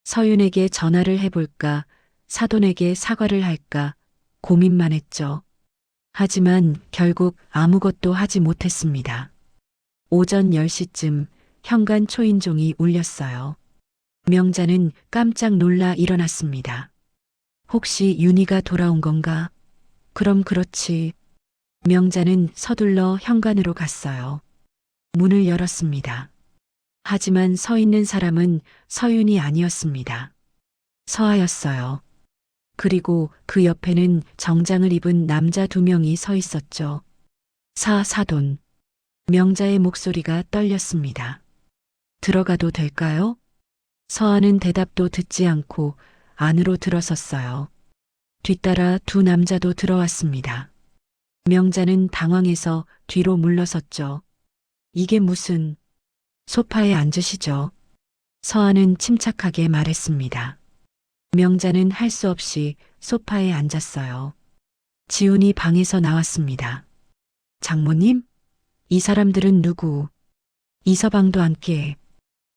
서윤에게 전화를 해볼까, 사돈에게 사과를 할까 고민만 했죠. 하지만 결국 아무것도 하지 못했습니다. 오전 10시쯤 현관 초인종이 울렸어요. 명자는 깜짝 놀라 일어났습니다. 혹시 윤희가 돌아온 건가? 그럼 그렇지. 명자는 서둘러 현관으로 갔어요. 문을 열었습니다. 하지만 서 있는 사람은 서윤이 아니었습니다. 서아였어요. 그리고 그 옆에는 정장을 입은 남자 2명이 서 있었죠. 사돈. 명자의 목소리가 떨렸습니다. 들어가도 될까요? 서아는 대답도 듣지 않고 안으로 들어섰어요. 뒤따라 두 남자도 들어왔습니다. 명자는 당황해서 뒤로 물러섰죠. 이게 무슨... 소파에 앉으시죠. 서아는 침착하게 말했습니다. 명자는 할 수 없이 소파에 앉았어요. 지훈이 방에서 나왔습니다. 장모님? 이 사람들은 누구? 이서방도 함께.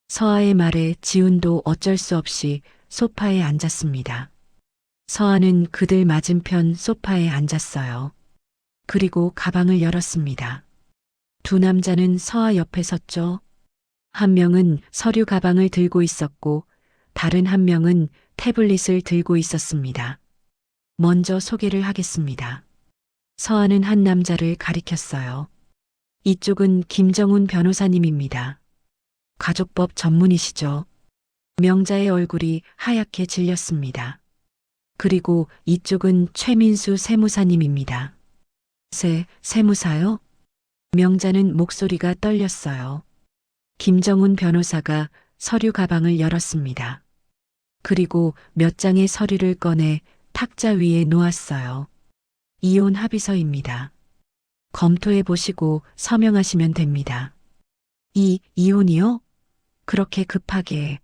서아의 말에 지훈도 어쩔 수 없이 소파에 앉았습니다. 서아는 그들 맞은편 소파에 앉았어요. 그리고 가방을 열었습니다. 두 남자는 서아 옆에 섰죠. 한 명은 서류 가방을 들고 있었고 다른 한 명은 태블릿을 들고 있었습니다. 먼저 소개를 하겠습니다. 서아는 한 남자를 가리켰어요. 이쪽은 김정훈 변호사님입니다. 가족법 전문이시죠. 명자의 얼굴이 하얗게 질렸습니다. 그리고 이쪽은 최민수 세무사님입니다. 세무사요? 명자는 목소리가 떨렸어요. 김정훈 변호사가 서류 가방을 열었습니다. 그리고 몇 장의 서류를 꺼내 탁자 위에 놓았어요. 이혼 합의서입니다. 검토해 보시고 서명하시면 됩니다. 이혼이요? 그렇게 급하게.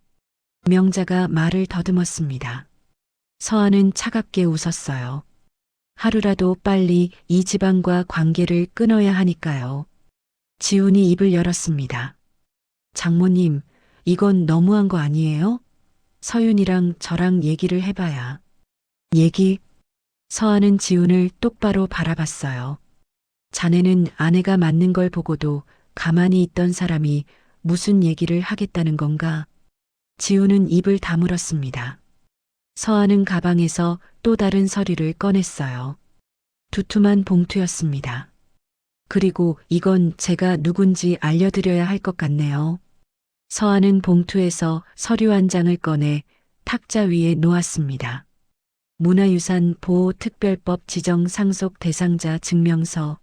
명자가 말을 더듬었습니다. 서아는 차갑게 웃었어요. 하루라도 빨리 이 집안과 관계를 끊어야 하니까요. 지훈이 입을 열었습니다. 장모님, 이건 너무한 거 아니에요? 서윤이랑 저랑 얘기를 해봐야. 얘기? 서아는 지훈을 똑바로 바라봤어요. 자네는 아내가 맞는 걸 보고도 가만히 있던 사람이 무슨 얘기를 하겠다는 건가? 지우는 입을 다물었습니다. 서하는 가방에서 또 다른 서류를 꺼냈어요. 두툼한 봉투였습니다. 그리고 이건 제가 누군지 알려드려야 할 것 같네요. 서하는 봉투에서 서류 한 장을 꺼내 탁자 위에 놓았습니다. 문화유산 보호특별법 지정 상속 대상자 증명서.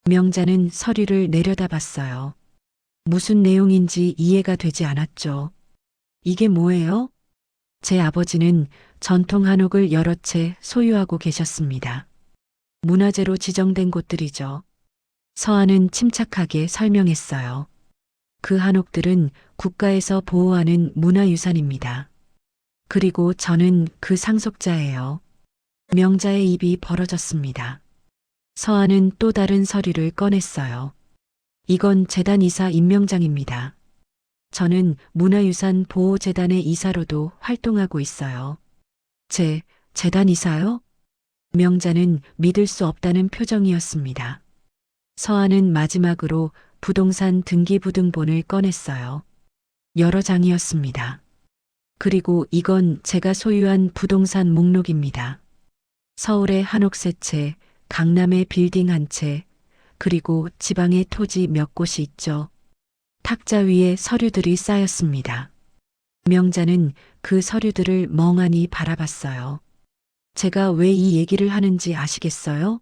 명자는 서류를 내려다봤어요. 무슨 내용인지 이해가 되지 않았죠. 이게 뭐예요? 제 아버지는 전통 한옥을 여러 채 소유하고 계셨습니다. 문화재로 지정된 곳들이죠. 서하는 침착하게 설명했어요. 그 한옥들은 국가에서 보호하는 문화유산입니다. 그리고 저는 그 상속자예요. 명자의 입이 벌어졌습니다. 서하는 또 다른 서류를 꺼냈어요. 이건 재단 이사 임명장입니다. 저는 문화유산 보호재단의 이사로도 활동하고 있어요. 재단 이사요? 명자는 믿을 수 없다는 표정이었습니다. 서하는 마지막으로 부동산 등기부등본을 꺼냈어요. 여러 장이었습니다. 그리고 이건 제가 소유한 부동산 목록입니다. 서울의 한옥 3채, 강남의 빌딩 1채, 그리고 지방의 토지 몇 곳이 있죠. 탁자 위에 서류들이 쌓였습니다. 명자는 그 서류들을 멍하니 바라봤어요. 제가 왜 이 얘기를 하는지 아시겠어요?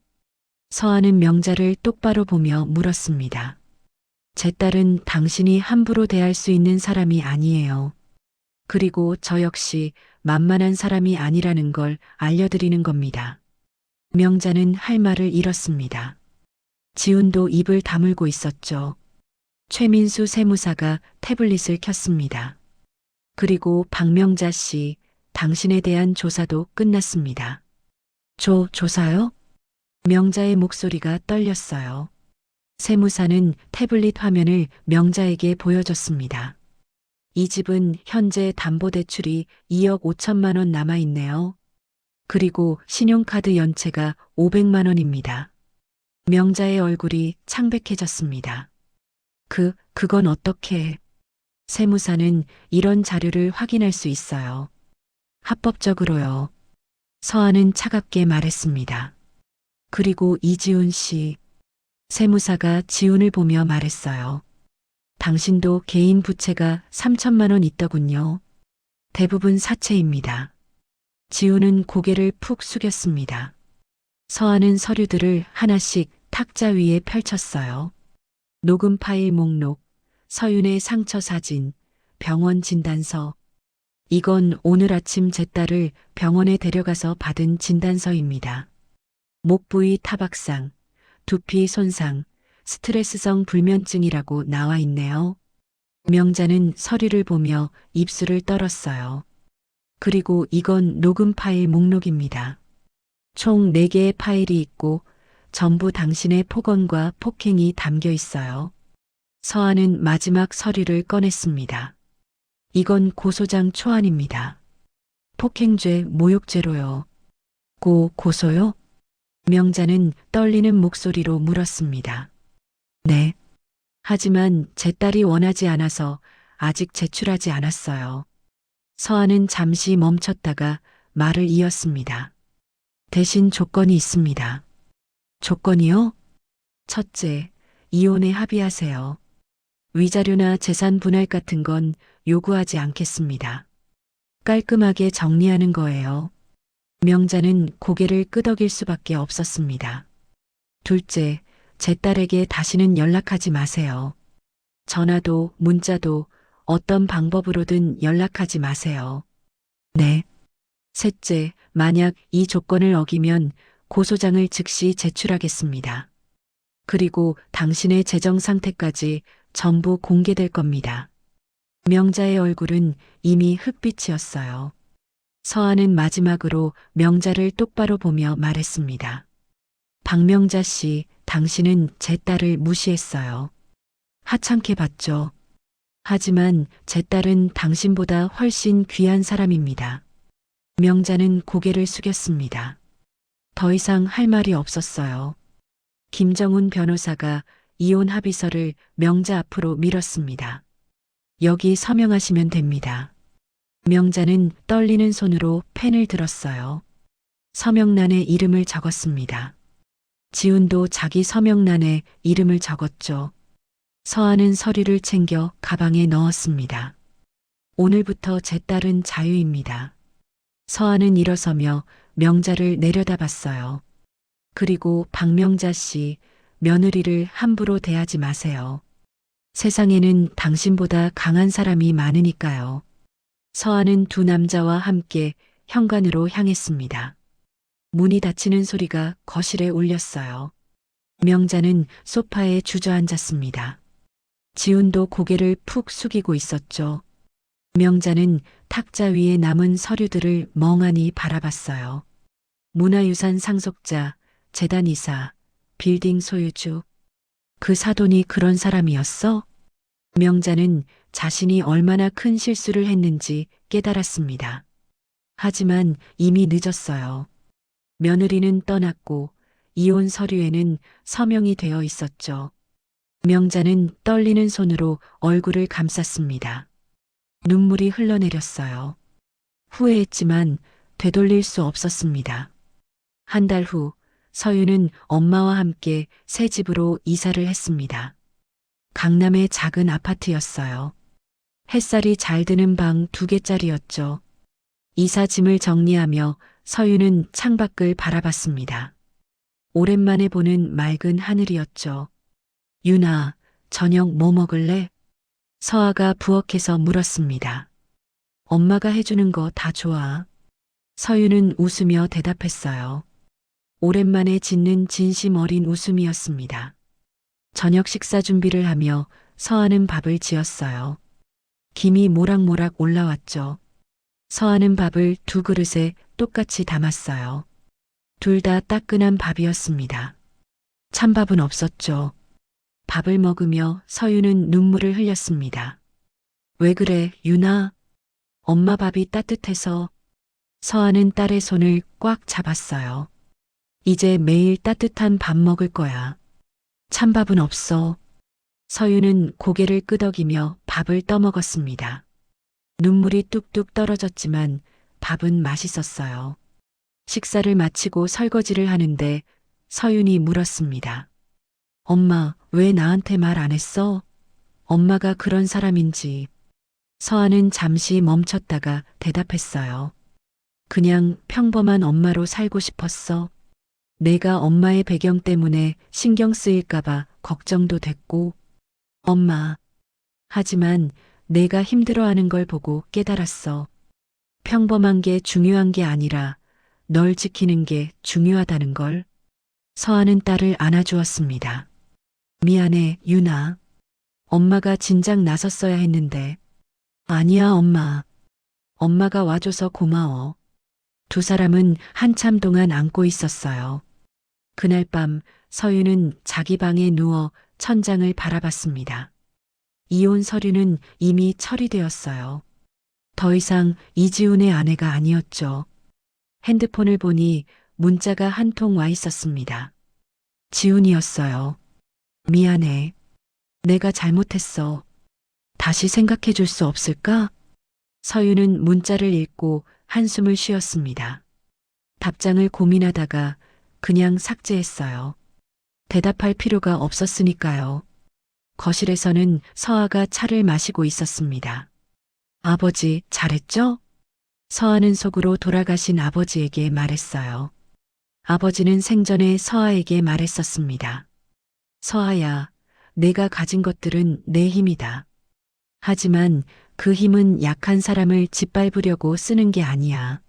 서하는 명자를 똑바로 보며 물었습니다. 제 딸은 당신이 함부로 대할 수 있는 사람이 아니에요. 그리고 저 역시 만만한 사람이 아니라는 걸 알려드리는 겁니다. 명자는 할 말을 잃었습니다. 지훈도 입을 다물고 있었죠. 최민수 세무사가 태블릿을 켰습니다. 그리고 박명자 씨, 당신에 대한 조사도 끝났습니다. 조사요? 명자의 목소리가 떨렸어요. 세무사는 태블릿 화면을 명자에게 보여줬습니다. 이 집은 현재 담보대출이 2억 5천만 원 남아있네요. 그리고 신용카드 연체가 500만 원입니다. 명자의 얼굴이 창백해졌습니다. 그건 어떻게? 세무사는 이런 자료를 확인할 수 있어요. 합법적으로요. 서하는 차갑게 말했습니다. 그리고 이지훈 씨. 세무사가 지훈을 보며 말했어요. 당신도 개인 부채가 3천만 원 있더군요. 대부분 사채입니다. 지훈은 고개를 푹 숙였습니다. 서하는 서류들을 하나씩 탁자 위에 펼쳤어요. 녹음 파일 목록, 서윤의 상처 사진, 병원 진단서. 이건 오늘 아침 제 딸을 병원에 데려가서 받은 진단서입니다. 목 부위 타박상, 두피 손상, 스트레스성 불면증이라고 나와 있네요. 명자는 서류를 보며 입술을 떨었어요. 그리고 이건 녹음 파일 목록입니다. 총 4개의 파일이 있고 전부 당신의 폭언과 폭행이 담겨 있어요. 서하는 마지막 서류를 꺼냈습니다. 이건 고소장 초안입니다. 폭행죄, 모욕죄로요. 고소요? 명자는 떨리는 목소리로 물었습니다. 네. 하지만 제 딸이 원하지 않아서 아직 제출하지 않았어요. 서하는 잠시 멈췄다가 말을 이었습니다. 대신 조건이 있습니다. 조건이요? 첫째, 이혼에 합의하세요. 위자료나 재산 분할 같은 건 요구하지 않겠습니다. 깔끔하게 정리하는 거예요. 명자는 고개를 끄덕일 수밖에 없었습니다. 둘째, 제 딸에게 다시는 연락하지 마세요. 전화도 문자도 어떤 방법으로든 연락하지 마세요. 네. 셋째, 만약 이 조건을 어기면 고소장을 즉시 제출하겠습니다. 그리고 당신의 재정 상태까지 전부 공개될 겁니다. 명자의 얼굴은 이미 흑빛이었어요. 서하는 마지막으로 명자를 똑바로 보며 말했습니다. 박명자 씨, 당신은 제 딸을 무시했어요. 하찮게 봤죠. 하지만 제 딸은 당신보다 훨씬 귀한 사람입니다. 명자는 고개를 숙였습니다. 더 이상 할 말이 없었어요. 김정훈 변호사가 이혼 합의서를 명자 앞으로 밀었습니다. 여기 서명하시면 됩니다. 명자는 떨리는 손으로 펜을 들었어요. 서명란에 이름을 적었습니다. 지훈도 자기 서명란에 이름을 적었죠. 서아는 서류를 챙겨 가방에 넣었습니다. 오늘부터 제 딸은 자유입니다. 서아는 일어서며 명자를 내려다봤어요. 그리고 박명자 씨, 며느리를 함부로 대하지 마세요. 세상에는 당신보다 강한 사람이 많으니까요. 서아는 두 남자와 함께 현관으로 향했습니다. 문이 닫히는 소리가 거실에 울렸어요. 명자는 소파에 주저앉았습니다. 지훈도 고개를 푹 숙이고 있었죠. 명자는 탁자 위에 남은 서류들을 멍하니 바라봤어요. 문화유산 상속자, 재단 이사, 빌딩 소유주. 그 사돈이 그런 사람이었어? 명자는 자신이 얼마나 큰 실수를 했는지 깨달았습니다. 하지만 이미 늦었어요. 며느리는 떠났고 이혼 서류에는 서명이 되어 있었죠. 명자는 떨리는 손으로 얼굴을 감쌌습니다. 눈물이 흘러내렸어요. 후회했지만 되돌릴 수 없었습니다. 한 달 후 서유는 엄마와 함께 새 집으로 이사를 했습니다. 강남의 작은 아파트였어요. 햇살이 잘 드는 방 2개짜리였죠. 이사 짐을 정리하며 서유는 창밖을 바라봤습니다. 오랜만에 보는 맑은 하늘이었죠. 유나, 저녁 뭐 먹을래? 서아가 부엌에서 물었습니다. 엄마가 해주는 거 다 좋아. 서유는 웃으며 대답했어요. 오랜만에 짓는 진심 어린 웃음이었습니다. 저녁 식사 준비를 하며 서아는 밥을 지었어요. 김이 모락모락 올라왔죠. 서아는 밥을 2그릇에 똑같이 담았어요. 둘 다 따끈한 밥이었습니다. 찬밥은 없었죠. 밥을 먹으며 서유는 눈물을 흘렸습니다. 왜 그래, 유나? 엄마 밥이 따뜻해서. 서아는 딸의 손을 꽉 잡았어요. 이제 매일 따뜻한 밥 먹을 거야. 찬밥은 없어. 서유는 고개를 끄덕이며 밥을 떠먹었습니다. 눈물이 뚝뚝 떨어졌지만 밥은 맛있었어요. 식사를 마치고 설거지를 하는데 서윤이 물었습니다. 엄마, 왜 나한테 말 안 했어? 엄마가 그런 사람인지. 서아는 잠시 멈췄다가 대답했어요. 그냥 평범한 엄마로 살고 싶었어. 내가 엄마의 배경 때문에 신경 쓰일까봐 걱정도 됐고. 엄마. 하지만 내가 힘들어하는 걸 보고 깨달았어. 평범한 게 중요한 게 아니라 널 지키는 게 중요하다는 걸. 서아는 딸을 안아주었습니다. 미안해, 유나. 엄마가 진작 나섰어야 했는데. 아니야, 엄마. 엄마가 와줘서 고마워. 두 사람은 한참 동안 안고 있었어요. 그날 밤 서유는 자기 방에 누워 천장을 바라봤습니다. 이혼 서류는 이미 처리되었어요. 더 이상 이지훈의 아내가 아니었죠. 핸드폰을 보니 문자가 한 통 와 있었습니다. 지훈이었어요. 미안해. 내가 잘못했어. 다시 생각해 줄 수 없을까? 서유는 문자를 읽고 한숨을 쉬었습니다. 답장을 고민하다가 그냥 삭제했어요. 대답할 필요가 없었으니까요. 거실에서는 서아가 차를 마시고 있었습니다. 아버지, 잘했죠? 서아는 속으로 돌아가신 아버지에게 말했어요. 아버지는 생전에 서아에게 말했었습니다. 서아야, 내가 가진 것들은 내 힘이다. 하지만 그 힘은 약한 사람을 짓밟으려고 쓰는 게 아니야.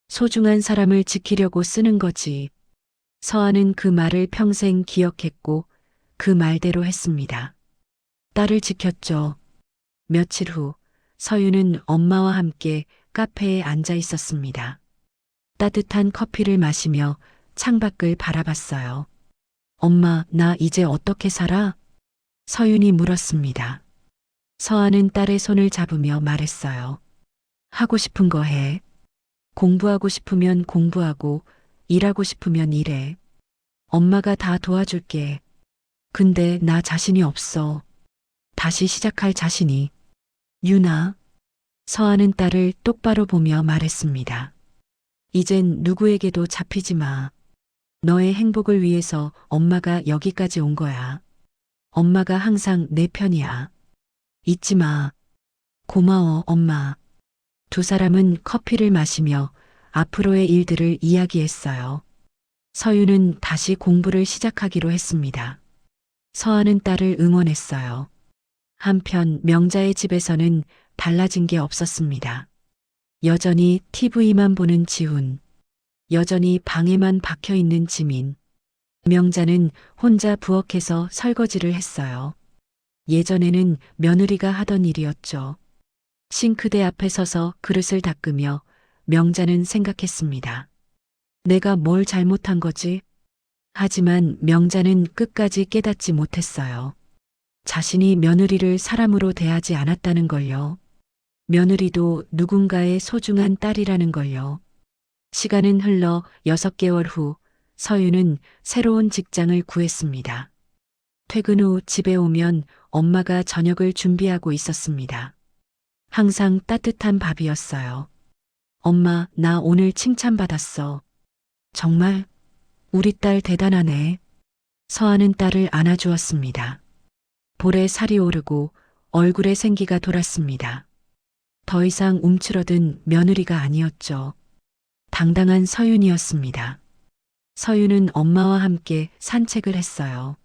소중한 사람을 지키려고 쓰는 거지. 서아는 그 말을 평생 기억했고 그 말대로 했습니다. 딸을 지켰죠. 며칠 후 서유는 엄마와 함께 카페에 앉아 있었습니다. 따뜻한 커피를 마시며 창밖을 바라봤어요. 엄마, 나 이제 어떻게 살아? 서윤이 물었습니다. 서아는 딸의 손을 잡으며 말했어요. 하고 싶은 거 해. 공부하고 싶으면 공부하고 일하고 싶으면 일해. 엄마가 다 도와줄게. 근데 나 자신이 없어. 다시 시작할 자신이. 유나. 서하는 딸을 똑바로 보며 말했습니다. 이젠 누구에게도 잡히지 마. 너의 행복을 위해서 엄마가 여기까지 온 거야. 엄마가 항상 내 편이야. 잊지 마. 고마워, 엄마. 두 사람은 커피를 마시며 앞으로의 일들을 이야기했어요. 서유는 다시 공부를 시작하기로 했습니다. 서하는 딸을 응원했어요. 한편 명자의 집에서는 달라진 게 없었습니다. 여전히 TV만 보는 지훈. 여전히 방에만 박혀 있는 지민. 명자는 혼자 부엌에서 설거지를 했어요. 예전에는 며느리가 하던 일이었죠. 싱크대 앞에 서서 그릇을 닦으며 명자는 생각했습니다. 내가 뭘 잘못한 거지? 하지만 명자는 끝까지 깨닫지 못했어요. 자신이 며느리를 사람으로 대하지 않았다는 걸요. 며느리도 누군가의 소중한 딸이라는 걸요. 시간은 흘러 6개월 후 서유는 새로운 직장을 구했습니다. 퇴근 후 집에 오면 엄마가 저녁을 준비하고 있었습니다. 항상 따뜻한 밥이었어요. 엄마, 나 오늘 칭찬받았어. 정말? 우리 딸 대단하네. 서하는 딸을 안아주었습니다. 볼에 살이 오르고 얼굴에 생기가 돌았습니다. 더 이상 움츠러든 며느리가 아니었죠. 당당한 서윤이었습니다. 서윤은 엄마와 함께 산책을 했어요.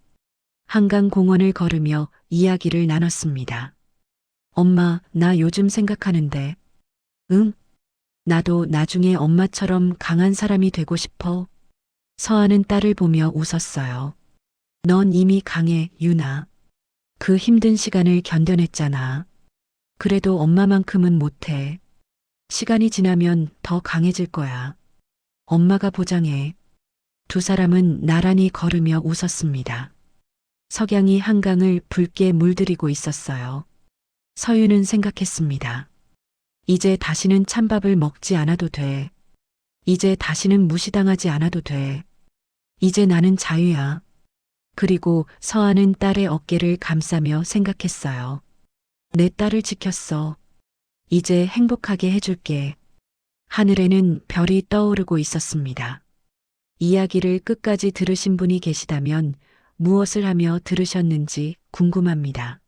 한강 공원을 걸으며 이야기를 나눴습니다. 엄마, 나 요즘 생각하는데. 응? 나도 나중에 엄마처럼 강한 사람이 되고 싶어. 서하는 딸을 보며 웃었어요. 넌 이미 강해, 유나. 그 힘든 시간을 견뎌냈잖아. 그래도 엄마만큼은 못해. 시간이 지나면 더 강해질 거야. 엄마가 보장해. 두 사람은 나란히 걸으며 웃었습니다. 석양이 한강을 붉게 물들이고 있었어요. 서유는 생각했습니다. 이제 다시는 찬밥을 먹지 않아도 돼. 이제 다시는 무시당하지 않아도 돼. 이제 나는 자유야. 그리고 서하는 딸의 어깨를 감싸며 생각했어요. 내 딸을 지켰어. 이제 행복하게 해줄게. 하늘에는 별이 떠오르고 있었습니다. 이야기를 끝까지 들으신 분이 계시다면 무엇을 하며 들으셨는지 궁금합니다.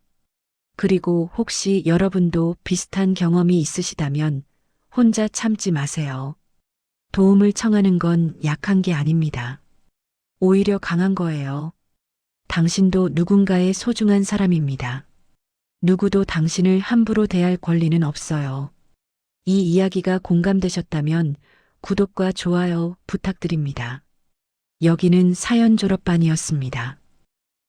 그리고 혹시 여러분도 비슷한 경험이 있으시다면 혼자 참지 마세요. 도움을 청하는 건 약한 게 아닙니다. 오히려 강한 거예요. 당신도 누군가의 소중한 사람입니다. 누구도 당신을 함부로 대할 권리는 없어요. 이 이야기가 공감되셨다면 구독과 좋아요 부탁드립니다. 여기는 사연 졸업반이었습니다.